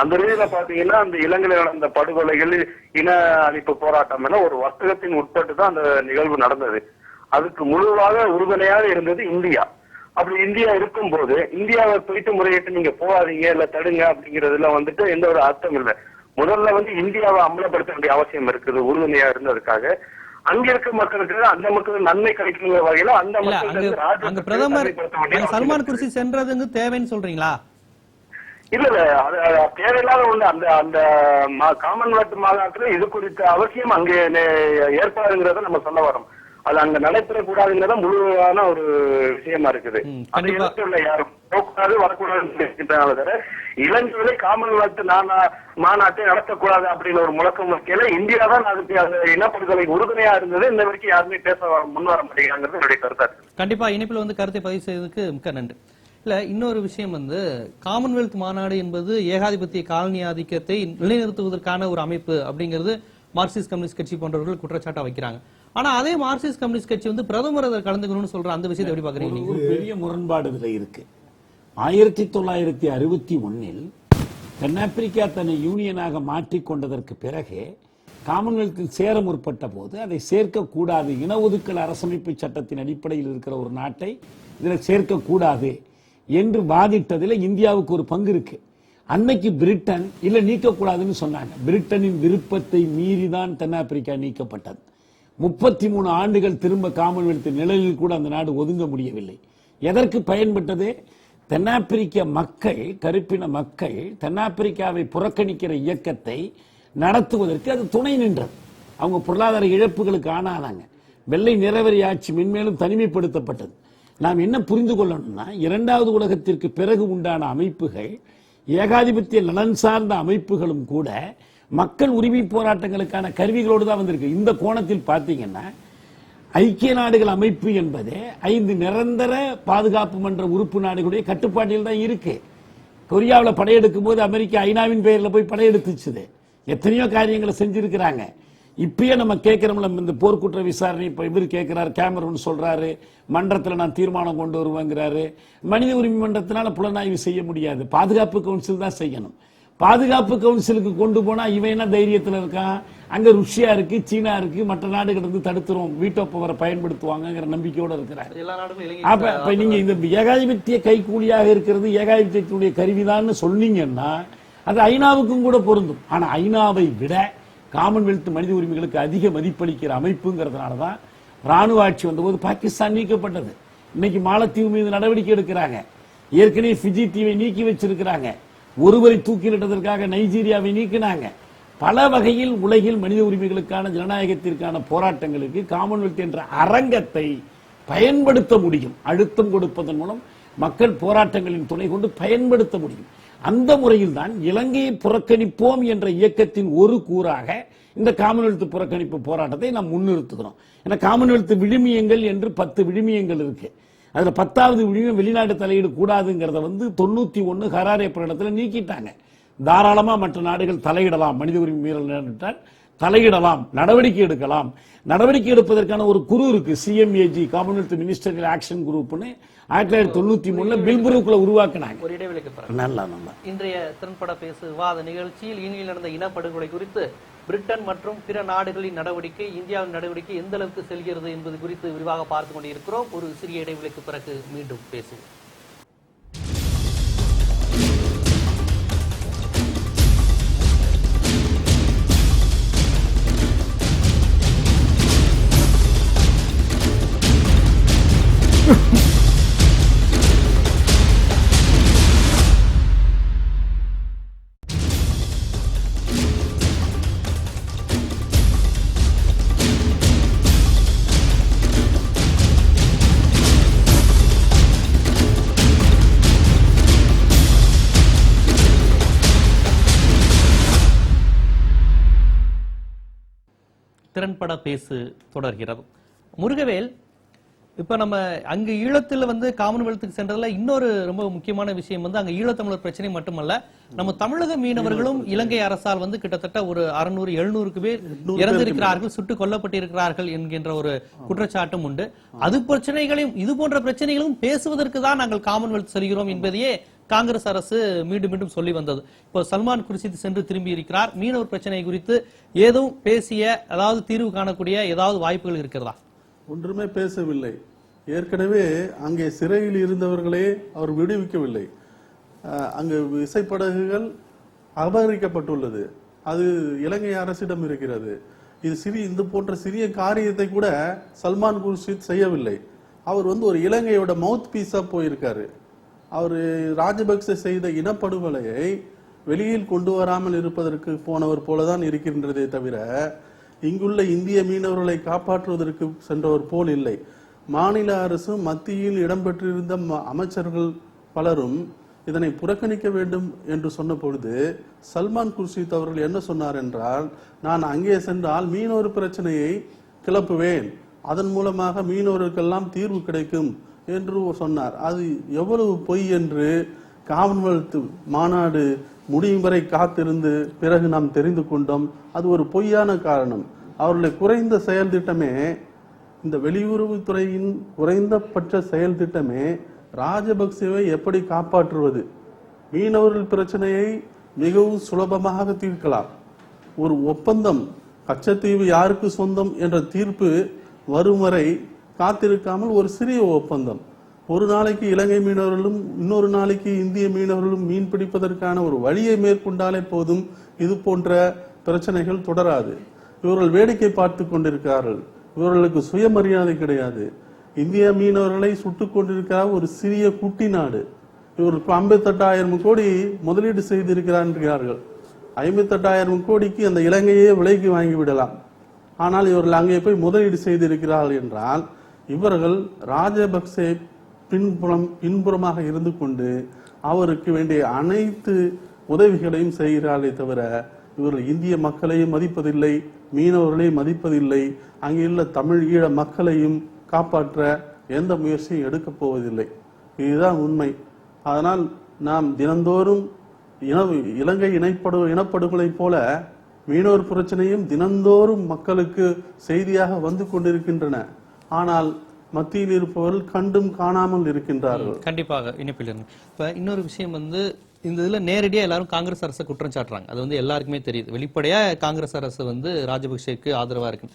அந்த ரீதியில பாத்தீங்கன்னா அந்த இலங்கையில நடந்த படுகொலைகள், இன அழிப்பு போராட்டம் எல்லாம் ஒரு வர்த்தகத்தின் உட்பட்டு தான் அந்த நிகழ்வு நடந்தது. அதுக்கு முழுவாக உறுதுணையாக இருந்தது இந்தியா. அப்படி இந்தியா இருக்கும்போது இந்தியாவை போயிட்டு முறையிட்டு நீங்க போகாதீங்க இல்ல தடுங்க அப்படிங்கறதுல எந்த ஒரு அர்த்தம் இல்லை. முதல்ல இந்தியாவை அமலப்படுத்த வேண்டிய அவசியம் இருக்குது உறுதுணையா இருந்ததுக்காக. அங்க இருக்க மக்களுக்கு அந்த மக்களுக்கு நன்மை கிடைக்குங்கிற வகையில அந்த இல்ல மக்களுக்கு அங்க பிரதமர் சல்மான் குர்சி சென்றதுங்க தேவைன்னு சொல்றீங்களா? இல்ல அது தேவையில்லாத ஒண்ணு. அந்த அந்த காமன்வெல்த் மாநாட்டுல இது குறித்த அவசியம் அங்கே ஏற்பாடுங்கிறத நம்ம சொல்ல வரோம். அது அங்க நடைபெறக்கூடாதுங்கிறத முழுமையான ஒரு விஷயமா இருக்குது. அந்த இடத்துல யாரும் போகக்கூடாது வரக்கூடாதுன்னு தவிர இலங்கையிலே காமன்வெல்த் மாநாட்டை நடத்தக்கூடாது அப்படின்னு ஒரு முழக்கம் வைக்கல. இந்தியா தான் அதுக்கு அந்த இனப்படுகொலை உறுதுணையா இருந்தது. இந்த வரைக்கும் யாருமே பேச முன்வர மாட்டேங்கிறது என்னுடைய கருத்தா இருக்கு. கண்டிப்பா இணைப்பில் வந்து கருத்தை பதிவு செய்ததுக்கு மிக்க நன்றி. இல்ல இன்னொரு விஷயம் வந்து காமன்வெல்த் மாநாடு என்பது ஏகாதிபத்திய காலனி ஆதிக்கத்தை நிலைநிறுத்துவதற்கான ஒரு அமைப்பு அப்படிங்கிறது மார்க்சிஸ்ட் கம்யூனிஸ்ட் கட்சி போன்றவர்கள் குற்றச்சாட்டா வைக்கிறாங்க. ஆனா அதே மார்க்சிஸ்ட் கம்யூனிஸ்ட் கட்சி வந்து பிரதமர் அதை கலந்துக்கணும்னு சொல்ற அந்த விஷயத்தை எப்படி பாக்குறீங்க? ஒரு பெரிய முரண்பாடு இதுல இருக்கு. 1961 தென்னாப்பிரிக்கா தன்னை யூனியனாக மாற்றிக்கொண்டதற்கு பிறகு காமன்வெல்த்தில் சேர முற்பட்ட போது அதை சேர்க்கக்கூடாது, இன ஒதுக்கல் அரசமைப்பு சட்டத்தின் அடிப்படையில் இருக்கிற ஒரு நாட்டை இதில் சேர்க்கக்கூடாது என்று வாதிட்டதில் இந்தியாவுக்கு ஒரு பங்கு இருக்கு. அன்னைக்கு பிரிட்டன் இல்ல நீக்கக்கூடாதுன்னு சொன்னாங்க. பிரிட்டனின் விருப்பத்தை மீறிதான் தென்னாப்பிரிக்கா நீக்கப்பட்டது. 33 ஆண்டுகள் திரும்ப காமன்வெல்த் நிழலில் கூட அந்த நாடு ஒதுங்க முடியவில்லை. எதற்கு பயன்பட்டது? தென்னாப்பிரிக்க மக்கள், கருப்பின மக்கள் தென்னாப்பிரிக்காவை புறக்கணிக்கிற இயக்கத்தை நடத்துவதற்கு அது துணை நின்றது. அவங்க பொருளாதார இழப்புகளுக்கு ஆனானாங்க. வெள்ளை நிறவரி ஆட்சி மென்மேலும் தனிமைப்படுத்தப்பட்டது. நாம் என்ன புரிந்து கொள்ளணும்னா, இரண்டாவது உலகத்திற்கு பிறகு உண்டான அமைப்புகள், ஏகாதிபத்திய நலன் சார்ந்த அமைப்புகளும் கூட மக்கள் உரிமை போராட்டங்களுக்கான கருவிகளோடு தான் வந்திருக்கு. இந்த கோணத்தில் பார்த்தீங்கன்னா ஐக்கிய நாடுகள் அமைப்பு என்பது 5 நிரந்தர பாதுகாப்பு மன்ற உறுப்பு நாடுகளுடைய கட்டுப்பாட்டில் தான் இருக்கு. கொரியாவில் படையெடுக்கும் போது அமெரிக்கா ஐநாவின் பெயரில் போய் படையெடுத்துச்சுது. எத்தனையோ காரியங்களை செஞ்சிருக்கிறாங்க. இப்பயே நம்ம கேட்கிறோம்ல, இந்த போர்க்குற்ற விசாரணை இப்ப இவர் கேட்கிறாரு, கேமரூன் சொல்றாரு மன்றத்தில் நான் தீர்மானம் கொண்டு வருவேங்கிறாரு. மனித உரிமை மன்றத்தினால புலனாய்வு செய்ய முடியாது, பாதுகாப்பு கவுன்சில் தான் செய்யணும். பாதுகாப்பு கவுன்சிலுக்கு கொண்டு போனா இவன் என்ன தைரியத்தில் இருக்கான்? அங்க ருஷ்யா இருக்கு, சீனா இருக்கு, மற்ற நாடுகள் இருந்து தடுத்துரும், வீட்டோ பவரை பயன்படுத்துவாங்கிற நம்பிக்கையோட இருக்கிறார். அப்ப நீங்க இந்த ஏகாதிபத்திய கைகூலியாக இருக்கிறது ஏகாதிபத்தியத்துடைய கருவிதான்னு சொன்னீங்கன்னா அது ஐநாவுக்கும் கூட பொருந்தும். ஆனா ஐநாவை விட காமன்வெல்த் மனித உரிமைகளுக்கு அதிக மதிப்பளிக்கிற அமைப்புங்கிறதுனாலதான் ராணுவ ஆட்சி வந்தபோது பாகிஸ்தான் நீக்கப்பட்டது. இன்னைக்கு மாலத்தீவு மீது நடவடிக்கை எடுக்கிறாங்க. ஏற்கனவே பிஜி தீவை நீக்கி வச்சிருக்கிறாங்க. ஒருவரை தூக்கிலிட்டதற்காக நைஜீரியாவை நீக்கினாங்க. பல வகையில் உலகில் மனித உரிமைகளுக்கான ஜனநாயகத்திற்கான போராட்டங்களுக்கு காமன்வெல்த் என்ற அரங்கத்தை பயன்படுத்த முடியும். அழுத்தம் கொடுப்பதன் மூலம் மக்கள் போராட்டங்களின் துணை கொண்டு பயன்படுத்த முடியும். அந்த முறையில் தான் இலங்கையை புறக்கணிப்போம் என்ற இயக்கத்தின் ஒரு கூறாக இந்த காமன்வெல்த் புறக்கணிப்பு போராட்டத்தை நாம் முன்னிறுத்துகிறோம். ஏன்னா காமன்வெல்த் விழுமியங்கள் என்று 10 விழுமியங்கள் இருக்கு. அதுல 10வது விழுமியம் வெளிநாட்டு தலையீடு கூடாதுங்கிறத 91 ஹராரே பிரகடனத்தில் நீக்கிட்டாங்க. தாராளமா மற்ற நாடுகள் தலையிடலாம், மனித உரிமை மீறல் நேரிட்டால் தலையிடலாம், நடவடிக்கை எடுக்கலாம். நடவடிக்கை எடுப்பதற்கான ஒரு குழு இருக்கு, சிஎம்ஏஜி, காமன்வெல்த் மினிஸ்டரியல் ஆக்ஷன் குரூப்னு 1993 பில்புருக்குள்ள உருவாக்கினாங்க. ஒரு இடைவெளிக்கு பிறகு நல்லா இன்றைய திறன்பட பேசு விவாத நிகழ்ச்சியில் இலங்கையில் நடந்த இனப்படுகொலை குறித்து பிரிட்டன் மற்றும் பிற நாடுகளின் நடவடிக்கை, இந்தியாவின் நடவடிக்கை எந்த அளவுக்கு செல்கிறது என்பது குறித்து விரிவாக பார்த்துக் கொண்டிருக்கிறோம். ஒரு சிறிய இடைவெளிக்கு பிறகு மீண்டும் பேசுவோம். திறன்பட பேசு தொடர்கிறது. முருகவேல், இப்ப நம்ம அங்க ஈழத்துல வந்து காமன்வெல்த்துக்கு சென்றதுல இன்னொரு ரொம்ப முக்கியமான விஷயம் வந்து அங்க ஈழத்தமிழர் பிரச்சனை மட்டுமல்ல, நம்ம தமிழக மீனவர்களும் இலங்கை அரசால் வந்து கிட்டத்தட்ட ஒரு 600-700 பேர் இறந்திருக்கிறார்கள், சுட்டுக் கொல்லப்பட்டிருக்கிறார்கள் என்கின்ற ஒரு குற்றச்சாட்டும் உண்டு. அது பிரச்சனைகளையும் இது போன்ற பிரச்சனைகளும் பேசுவதற்கு தான் நாங்கள் காமன்வெல்த் செல்கிறோம் என்பதையே காங்கிரஸ் அரசு மீண்டும் மீண்டும் சொல்லி வந்தது. இப்போ சல்மான் குர்ஷித் சென்று திரும்பி இருக்கிறார். மீனவர் பிரச்சனை குறித்து ஏதும் பேசிய, அதாவது தீர்வு காணக்கூடிய ஏதாவது வாய்ப்புகள் இருக்கிறதா? ஒன்றுமே பேசவில்லை. ஏற்கனவே அங்கே சிறையில் இருந்தவர்களே அவர் விடுவிக்கவில்லை. அங்கு விசைப்படகுகள் அபகரிக்கப்பட்டுள்ளது, அது இலங்கை அரசிடம் இருக்கிறது. இது போன்ற சிறிய காரியத்தை கூட சல்மான் குர்ஷித் செய்யவில்லை. அவர் ஒரு இலங்கையோட மவுத் பீஸா போயிருக்காரு. அவர் ராஜபக்சே செய்த இனப்படுகொலையை வெளியில் கொண்டு வராமல் இருப்பதற்கு போனவர் போலதான் இருக்கின்றதே தவிர இங்குள்ள இந்திய மீனவர்களை காப்பாற்றுவதற்கு சென்றவர் போல் இல்லை. மாநில அரசும் மத்தியில் இடம்பெற்றிருந்த அமைச்சர்கள் பலரும் இதனை புறக்கணிக்க வேண்டும் என்று சொன்ன பொழுது சல்மான் குர்ஷித் அவர்கள் என்ன சொன்னார் என்றால், நான் அங்கே சென்றால் மீனவர் பிரச்சனையை கிளப்புவேன், அதன் மூலமாக மீனவர்களுக்கெல்லாம் தீர்வு கிடைக்கும் என்று சொன்னார். அது எவ்வளவு பொய் என்று காமன்வெல்த் மாநாடு முடியும் வரை காத்திருந்து பிறகு நாம் தெரிந்து கொண்டோம். அது ஒரு பொய்யான காரணம். அவர்களுடைய குறைந்த செயல் திட்டமே, இந்த வெளியுறவுத்துறையின் குறைந்தபட்ச செயல் திட்டமே ராஜபக்சேவை எப்படி காப்பாற்றுவது, மீனவர்கள் பிரச்சனையை மிகவும் சுலபமாக தீர்க்கலாம். ஒரு ஒப்பந்தம், கச்சத்தீவு யாருக்கு சொந்தம் என்ற தீர்ப்பு வரும் வரை காத்திருக்காமல் ஒரு சிறிய ஒப்பந்தம், ஒரு நாளைக்கு இலங்கை மீனவர்களும் இன்னொரு நாளைக்கு இந்திய மீனவர்களும் மீன் பிடிப்பதற்கான ஒரு வழியை மேற்கொண்டாலே போதும், இது போன்ற பிரச்சனைகள் தொடராது. இவர்கள் வேடிக்கை பார்த்து கொண்டிருக்கிறார்கள். இவர்களுக்கு சுயமரியாதை கிடையாது. இந்திய மீனவர்களை சுட்டுக் கொண்டிருக்கிற ஒரு சிறிய குட்டி நாடு. இவருக்கு 58,000 கோடி முதலீடு செய்திருக்கிறார்கள். 58,000 கோடிக்கு அந்த இலங்கையே விலைக்கு வாங்கிவிடலாம். ஆனால் இவர்கள் அங்கே போய் முதலீடு செய்திருக்கிறார்கள் என்றால் இவர்கள் ராஜபக்சே பின்புறமாக இருந்து கொண்டு அவருக்கு வேண்டிய அனைத்து உதவிகளையும் செய்கிறார்களே தவிர இவர்கள் இந்திய மக்களையும் மதிப்பதில்லை, மீனவர்களையும் மதிப்பதில்லை, அங்குள்ள தமிழ் ஈழ மக்களையும் காப்பாற்ற எந்த முயற்சியும் எடுக்கப் போவதில்லை. இதுதான் உண்மை. அதனால் நாம் தினந்தோறும் இலங்கை இனப்படுகொலை போல மீனவர் பிரச்சனையும் தினந்தோறும் மக்களுக்கு செய்தியாக வந்து கொண்டிருக்கின்றன. ஆனால் மத்தியில் இருப்பவர்கள் கண்டும் காணாமல் இருக்கின்றார்கள். கண்டிப்பாக இணைப்பில் இருந்து இப்ப இன்னொரு விஷயம் இந்த இதுல நேரடியா எல்லாரும் காங்கிரஸ் அரசை குற்றம் சாட்டுறாங்க. அது எல்லாருக்குமே தெரியுது. வெளிப்படையா காங்கிரஸ் அரசு ராஜபக்சேக்கு ஆதரவா இருக்கு.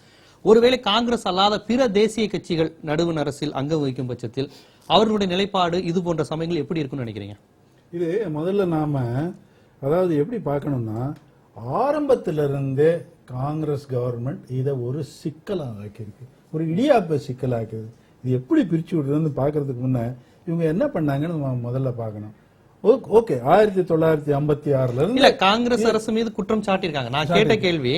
ஒருவேளை காங்கிரஸ் அல்லாத பிற தேசிய கட்சிகள் நடுவண் அரசில் அங்கம் வகிக்கும் பட்சத்தில் அவர்களுடைய நிலைப்பாடு இது போன்ற சமயங்கள் எப்படி இருக்குன்னு நினைக்கிறீங்க? இது முதல்ல நாம அதாவது எப்படி பார்க்கணும்னா, ஆரம்பத்திலிருந்தே காங்கிரஸ் கவர்மெண்ட் இதை ஒரு சிக்கலாக ஆக்கியிருக்கு, ஒரு இடியாப்ப சிக்கலாக்குது. இது எப்படி பிரிச்சு விடுறதுன்னு பாக்குறதுக்கு முன்ன இவங்க என்ன பண்ணாங்கன்னு நம்ம முதல்ல பார்க்கணும். ஓகே, 1956 இல்ல காங்கிரஸ் அரசு மீது குற்றம் சாட்டியிருக்காங்க. நான் கேட்ட கேள்வி,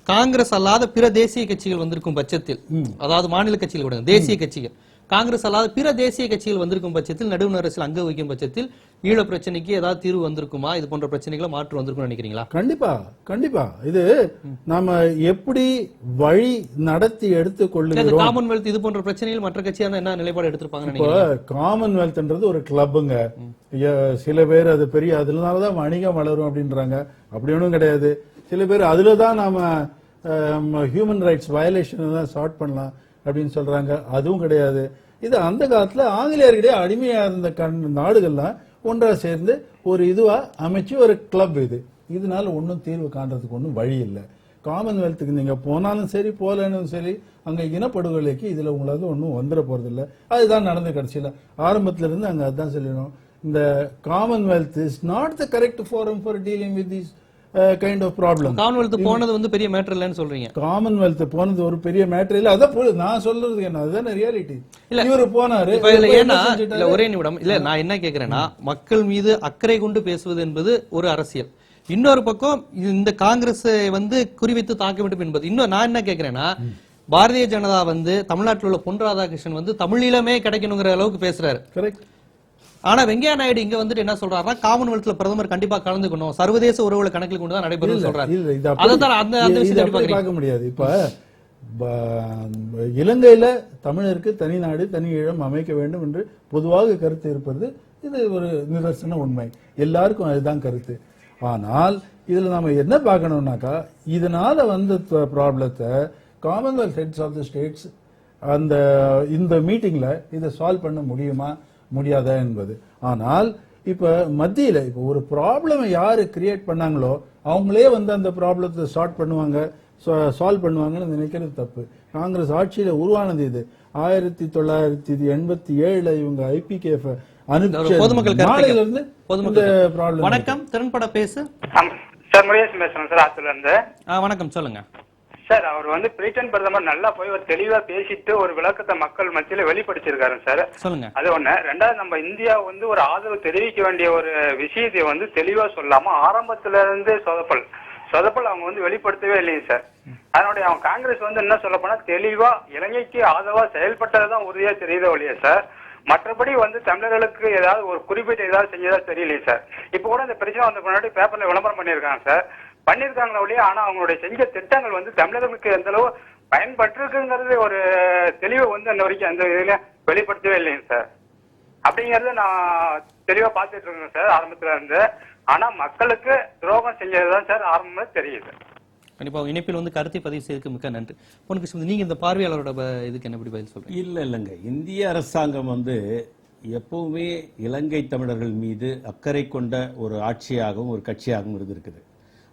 காங்கிரஸ் அல்லாத பிற தேசிய கட்சிகள் வந்திருக்கும் பட்சத்தில், அதாவது மாநில கட்சிகள் கூட தேசிய கட்சிகள், காங்கிரஸ் அல்லாத பிற தேசிய கட்சிகள் வந்திருக்கும் பட்சத்தில், நடுவண் அரசில் அங்க வைக்கும் பட்சத்தில் ஈழ பிரச்சனைக்கு ஏதாவது தீர்வு வந்திருக்குமா? இது போன்ற பிரச்சனைகளை மாற்று வந்திருக்கும் நினைக்கிறீங்களா? கண்டிப்பா கண்டிப்பா. இது நாம எப்படி வழி நடத்தி எடுத்துக்கொள்ளுங்க. காமன்வெல்த் இது போன்ற பிரச்சனைகள் மற்ற கட்சியான என்ன நிலைப்பாடு எடுத்திருப்பாங்க? காமன்வெல்த்ன்றது ஒரு கிளப்புங்க. சில பேர் அது பெரிய அதுலதான் வணிகம் வளரும் அப்படின்றாங்க. அப்படி ஒன்றும் கிடையாது. சில பேர் அதுலதான் நாம ஹியூமன் ரைட்ஸ் வயலேஷன் தான் ஸ்டார்ட் பண்ணலாம் அப்படின்னு சொல்றாங்க. அதுவும் கிடையாது. இது அந்த காலத்துல ஆங்கிலேயர்கிட்டே அடிமையா இருந்த நாடுகள்லாம் ஒன்றா சேர்ந்து ஒரு இதுவா அமைச்சு ஒரு கிளப். இதனால ஒன்னும் தீர்வு காண்றதுக்கு ஒன்றும் வழி இல்லை. காமன்வெல்த்துக்கு நீங்க போனாலும் சரி போலனும் சரி, அங்க இனப்படுகொலைக்கு இதுல உங்களால ஒன்றும் வந்துட போறது இல்லை. அதுதான் நடந்து கடைசியில. ஆரம்பத்துல இருந்து அங்க அதுதான் சொல்லணும். இந்த commonwealth is not the correct forum for dealing with this kind of problem. Commonwealth போனது பெரிய மேட்டர் இல்லன்னு சொல்றீங்க? காமன்வெல்த் போனது ஒரு பெரிய மேட்டர் இல்ல. அதான் நான் சொல்றது என்ன, அதுதானே ரியாலிட்டி. இவரு போனாரு. ஒரே நிமிடம் இல்ல, நான் என்ன கேக்குறேன்னா, மக்கள் மீது அக்கறை கொண்டு பேசுவது என்பது ஒரு அரசியல். இன்னொரு பக்கம் இந்த காங்கிரஸ் குறிவைத்து தாக்க வேண்டும் என்பது இன்னும். நான் என்ன கேக்குறேன்னா, பாரதிய ஜனதா தமிழ்நாட்டில் உள்ள பொன் ராதாகிருஷ்ணன் தமிழீழமே கிடைக்கணுங்கிற அளவுக்கு பேசுறாரு. கரெக்ட். ஆனா வெங்கையா நாயுடு இங்க என்ன சொல்றாருன்னா, காமன்வெல்த்ல பிரதமர் கண்டிப்பா கலந்துக்கணும், சர்வதேச உறவுகளை கணக்கில் கொண்டு தான் நடைபெறும் சொல்றாரு. பார்க்க முடியாது. இப்ப இலங்கையில தமிழருக்கு தனி நாடு தனி ஈழம் அமைக்க வேண்டும் என்று பொதுவாக கருத்து இருப்பது இது ஒரு நிதர்சன உண்மை. எல்லாருக்கும் அதுதான் கருத்து. ஆனால் இதுல நாம என்ன பார்க்கணும்னாக்கா, இதனால ப்ராப்ளத்தை commonwealth heads of the states இந்த மீட்டிங்ல இதை சால்வ் பண்ண முடியுமா முடியாதா என்பது. ஆனால் இப்ப மத்தியில இப்ப ஒரு ப்ராப்ளம் யாரு கிரியேட் பண்ணாங்களோ அவங்களே அந்த ப்ராப்ளத்தை சால்வ் பண்ணுவாங்கன்னு நினைக்கிறது தப்பு. காங்கிரஸ் ஆட்சியில உருவானது இது. 1987 இவங்க IPKF வணக்கம், திறன்பட பேசு சார். முருகேசன் பேசுறேன் சார், ஆத்தூர்ல இருந்து. வணக்கம், சொல்லுங்க சார் அவர் வந்து பிரிட்டன் பிரதமர் நல்லா போய் ஒரு தெளிவா பேசிட்டு ஒரு விளக்கத்தை மக்கள் மத்தியில வெளிப்படுத்திருக்காரு சார். சொல்லுங்க. அது ஒண்ணு. ரெண்டாவது, நம்ம இந்தியா வந்து ஒரு ஆதரவு தெரிவிக்க வேண்டிய ஒரு விஷயத்தை வந்து தெளிவா சொல்லாம ஆரம்பத்துல இருந்து சொதப்பல் அவங்க வந்து வெளிப்படுத்தவே இல்லைங்க சார். அதனுடைய அவங்க காங்கிரஸ் வந்து என்ன சொல்ல போனா தெளிவா இலங்கைக்கு ஆதரவா செயல்பட்டதுதான் உறுதியா தெரியுத ஒழிய சார், மற்றபடி வந்து தமிழர்களுக்கு ஏதாவது ஒரு குறிப்பிட்ட ஏதாவது செஞ்சதா தெரியலையே சார். இப்ப கூட இந்த பிரச்சனை வந்த முன்னாடி பேப்பர்ல விளம்பரம் பண்ணியிருக்காங்க சார், பண்ணிருக்காங்களா ஒழிய ஆனா அவங்களுடைய செஞ்ச திட்டங்கள் வந்து தமிழர்களுக்கு எந்த அளவு பயன்பட்டிருக்குங்கிறது ஒரு தெளிவை வந்து அந்த வரைக்கும் அந்த இதுல வெளிப்படுத்தவே இல்லைங்க சார். அப்படிங்கறத நான் தெளிவா பாத்துட்டு இருக்கேன் சார் ஆரம்பத்துல இருந்து. ஆனா மக்களுக்கு துரோகம் செஞ்சதுதான் சார் ஆரம்பமே தெரியுது. கண்டிப்பா இணைப்பில் வந்து கருத்தை பதிவு செய்ததுக்கு மிக்க நன்றி. பொன்கிருஷ்ணன், நீங்க இந்த பார்வையாளரோட இதுக்கு என்ன பதில் சொல்றீங்க? இல்லைங்க, இந்திய அரசாங்கம் வந்து எப்பவுமே இலங்கை தமிழர்கள் மீது அக்கறை கொண்ட ஒரு ஆட்சியாகவும் ஒரு கட்சியாகவும் இருந்திருக்குது.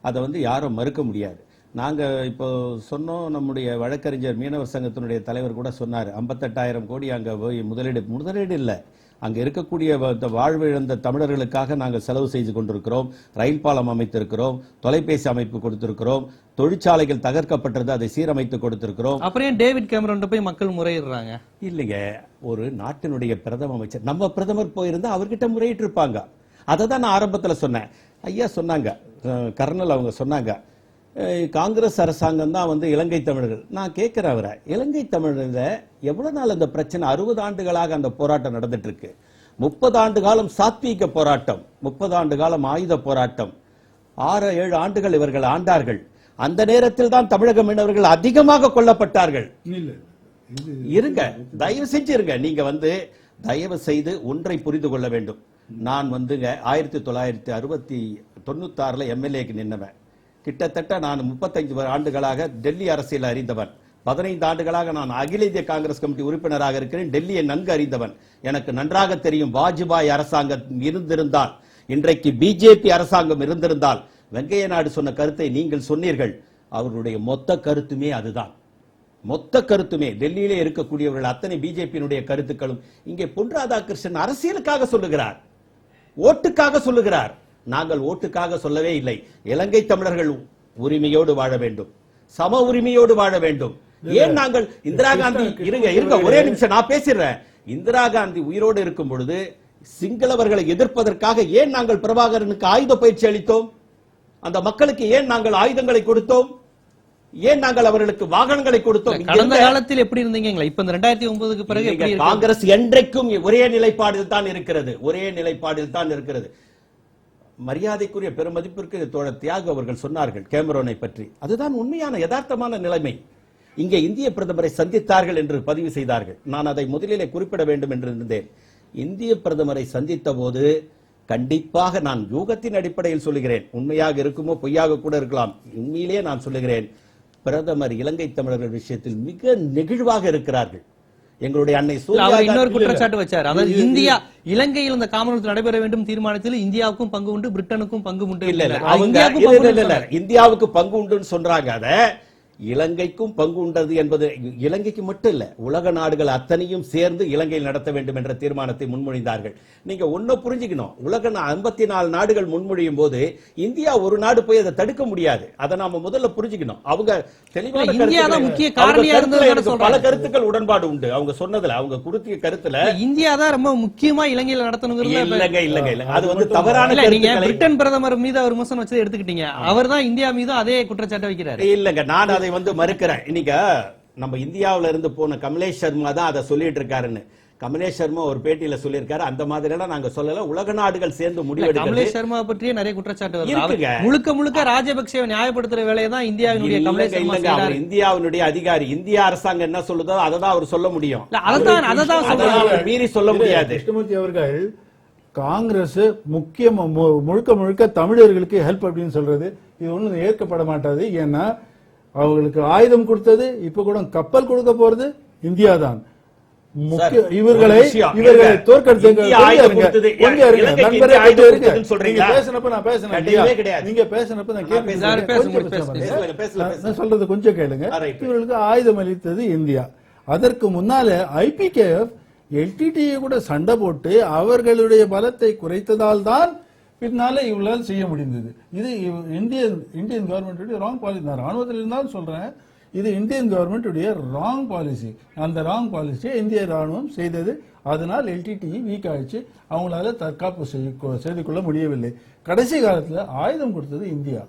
அதை வந்து யாரும் மறுக்க முடியாது. நாங்க இப்போ சொன்னோம், நம்முடைய வழக்கறிஞர் மீனவர் சங்கத்தினுடைய தலைவர் கூட சொன்னார், 58,000 கோடி அங்க போய் முதலீடு இல்லை, அங்க இருக்கக்கூடிய வாழ்விழந்த தமிழர்களுக்காக நாங்கள் செலவு செய்து கொண்டிருக்கிறோம், ரயில் பாலம் அமைத்திருக்கிறோம், தொலைபேசி அமைப்பு கொடுத்திருக்கிறோம், தொழிற்சாலைகள் தகர்க்கப்பட்டது அதை சீரமைத்து கொடுத்திருக்கிறோம். அப்புறம் டேவிட் கேமரன் போய் மக்கள் முறையிடுறாங்க? இல்லைங்க, ஒரு நாட்டினுடைய பிரதம அமைச்சர், நம்ம பிரதமர் போயிருந்தா அவர்கிட்ட முறையிட்டு இருப்பாங்க. அதை தான் நான் ஆரம்பத்துல சொன்னேன். ஐயா சொன்னாங்க, கர்னல் அவங்க சொன்னாங்க, காங்கிரஸ் அரசாங்கம் தான் வந்து இலங்கை தமிழர்கள். நான் கேட்கிறேன் அவரை, இலங்கை தமிழர்ல எவ்வளவு நாள் அந்த பிரச்சனை? 60 ஆண்டுகளாக அந்த போராட்டம் நடந்துட்டு இருக்கு. 30 ஆண்டு காலம் சாத்வீக போராட்டம், 30 ஆண்டு காலம் ஆயுத போராட்டம், 6-7 ஆண்டுகள் இவர்கள் ஆண்டார்கள். அந்த நேரத்தில் தான் தமிழக மீனவர்கள் அதிகமாக கொல்லப்பட்டார்கள். இருங்க, தயவு செஞ்சு இருங்க. நீங்க வந்து தயவு செய்து ஒன்றை புரிந்து கொள்ள வேண்டும். நான் வந்துங்க 1996 எம்எல்ஏக்கு நின்னவன். கிட்டத்தட்ட நான் 35 ஆண்டுகளாக டெல்லி அரசியல் அறிந்தவன். 15 ஆண்டுகளாக நான் அகில இந்திய காங்கிரஸ் கமிட்டி உறுப்பினராக இருக்கிறேன். டெல்லியை நன்கு அறிந்தவன். எனக்கு நன்றாக தெரியும், வாஜ்பாய் அரசாங்கம் இருந்திருந்தால், இன்றைக்கு பிஜேபி அரசாங்கம் இருந்திருந்தால், வெங்கைய நாயுடு சொன்ன கருத்தை நீங்கள் சொன்னீர்கள். அவருடைய மொத்த கருத்துமே அதுதான். மொத்த கருத்துமே டெல்லியிலே இருக்கக்கூடியவர்கள் அத்தனை பிஜேபியினுடைய கருத்துக்களும். இங்கே பொன் ராதாகிருஷ்ணன் அரசியலுக்காக சொல்லுகிறார், ஓட்டுக்காக சொல்லுகிறார். நாங்கள் ஓட்டுக்காக சொல்லவே இல்லை. இலங்கை தமிழர்கள் உரிமையோடு வாழ வேண்டும், சம உரிமையோடு வாழ வேண்டும். ஏன் நாங்கள் இந்திரா காந்தி, இருங்க ஒரே நிமிஷம் நான் பேசிடுறேன். இந்திரா காந்தி உயிரோடு இருக்கும் பொழுது சிங்களவர்களை எதிர்ப்பதற்காக ஏன் நாங்கள் பிரபாகரனுக்கு ஆயுத பயிற்சி அளித்தோம்? அந்த மக்களுக்கு ஏன் நாங்கள் ஆயுதங்களை கொடுத்தோம்? ஏன் நாங்கள் அவர்களுக்கு வாகனங்களை கொடுத்தோம்? கடந்த காலத்தில் எப்படி இருந்தீங்க? இப்ப 2009க்கு பிறகு காங்கிரஸ் என்றைக்கும் ஒரே நிலைப்பாடில் தான் இருக்கிறது, ஒரே நிலைப்பாடில் தான் இருக்கிறது. மரியாதைக்குரிய பெருமதிப்பிற்கு தோழர் தியாகு அவர்கள் சொன்னார்கள் கேமரோனை பற்றி. அதுதான் உண்மையான யதார்த்தமான நிலைமை. இங்கே இந்திய பிரதமரை சந்தித்தார்கள் என்று பதிவு செய்தார்கள். நான் அதை முதலிலே குறிப்பிட வேண்டும் என்று இருந்தேன். இந்திய பிரதமரை சந்தித்த போது கண்டிப்பாக, நான் யூகத்தின் அடிப்படையில் சொல்லுகிறேன், உண்மையாக இருக்குமோ பொய்யாக கூட இருக்கலாம், உண்மையிலேயே நான் சொல்லுகிறேன், பிரதமர் இலங்கை தமிழர்கள் விஷயத்தில் மிக நெகிழ்வாக இருக்கிறார்கள். எங்களுடைய அன்னை இன்னொரு குற்றச்சாட்டு வச்சார். அதாவது இந்தியா இலங்கையில் இந்த காமன்வெல்த் நடைபெற வேண்டும் தீர்மானத்தில் இந்தியாவுக்கும் பங்கு உண்டு, பிரிட்டனுக்கும் பங்கு உண்டு. இல்ல இந்தியாவுக்கு பங்கு உண்டுன்னு சொல்றாங்க. அத இலங்கைக்கும் பங்கு உண்டது என்பது இலங்கைக்கு மட்டும் இல்ல, உலக நாடுகள் அத்தனையும் சேர்ந்து இலங்கையில் நடத்த வேண்டும் என்ற தீர்மானத்தை முன்மொழிந்தார்கள். நீங்க ஒண்ணு புரிஞ்சுக்கணும், உலக 54 நாடுகள் முன்மொழியும் போது இந்தியா ஒரு நாடு போய் அதை தடுக்க முடியாது. அதை நாம முதல்ல புரிஞ்சுக்கணும். அவங்க தெளிவான பல கருத்துக்கள் உடன்பாடு உண்டு அவங்க சொன்னதுல, அவங்க குறிப்பிய கருத்துல இந்தியா தான் ரொம்ப முக்கியமா இலங்கையில் நடத்தணும். இல்லங்க, அது வந்து தவறான. நீங்க பிரிட்டன் பிரதமர் மீது அவர் விமர்சனம் வச்சதை எடுத்துக்கிட்டீங்க, அவர் தான் இந்தியா மீது அதே குற்றச்சாட்டு வைக்கிறார். இல்லங்க, நான் அதை வந்து மறுக்கிறேன். இன்னைக்கு நம்ம இந்தியாவில இருந்து போன கமலேஷ் சர்மா தான் அதை சொல்லிட்டு இருக்காருன்னு. கமலேஷ் சர்மா ஒரு பேட்டியில சொல்லியிருக்காரு, அந்த மாதிரி எல்லாம் நாங்க சொல்லல, உலக நாடுகள் சேர்ந்து முடிவெடுக்கிறது. கமலேஷ் சர்மா பற்றியே நிறைய குற்றச்சாட்டு வருது. முழுக்க ராஜபக்சேவை நியாயப்படுத்துற வேலையை தான் இந்தியாவினுடைய கமலேஷ் சர்மா செய்றாரு. இந்தியாவினுடைய அதிகாரி, இந்திய அரசாங்கம் என்ன சொல்லுதோ அதை தான் அவர் சொல்ல முடியும். அததான் மீறி சொல்ல முடியாது. கிருஷ்ணமூர்த்தி அவர்கள் காங்கிரஸ் முழுக்க தமிழர்களுக்கு ஹெல்ப் அப்படின்னு சொல்றது இது ஒண்ணு ஏற்கப்பட மாட்டாது. ஏன்னா அவங்களுக்கு ஆயுதம் கொடுத்தது, இப்ப கூட கப்பல் கொடுக்க போறது இந்தியா தான். இவர்களை தோற்கடித்து நீங்க பேசினப்ப நான் சொல்றது கொஞ்சம் கேளுங்க. இவர்களுக்கு ஆயுதம் அளித்தது இந்தியா. அதற்கு முன்னால ஐபிகேஎஃப் எல்டிடியை கூட சண்டை போட்டு அவர்களுடைய பலத்தை குறைத்ததால் தான் பின்னால இவங்களால் செய்ய முடிந்தது. இது இந்தியன் கவர்மெண்ட் ராங் பாலிசி. நான் ராணுவத்தில் இருந்தாலும் சொல்றேன், இது இந்தியன் கவர்மெண்ட் ராங் பாலிசி. அந்த ராங் பாலிசியை இந்திய ராணுவம் செய்தது. அதனால் எல்டிடிஇ வீக் ஆயிடுச்சு. அவங்களால தற்காப்பு செய்து கொள்ள முடியவில்லை. கடைசி காலத்துல ஆயுதம் கொடுத்தது இந்தியா.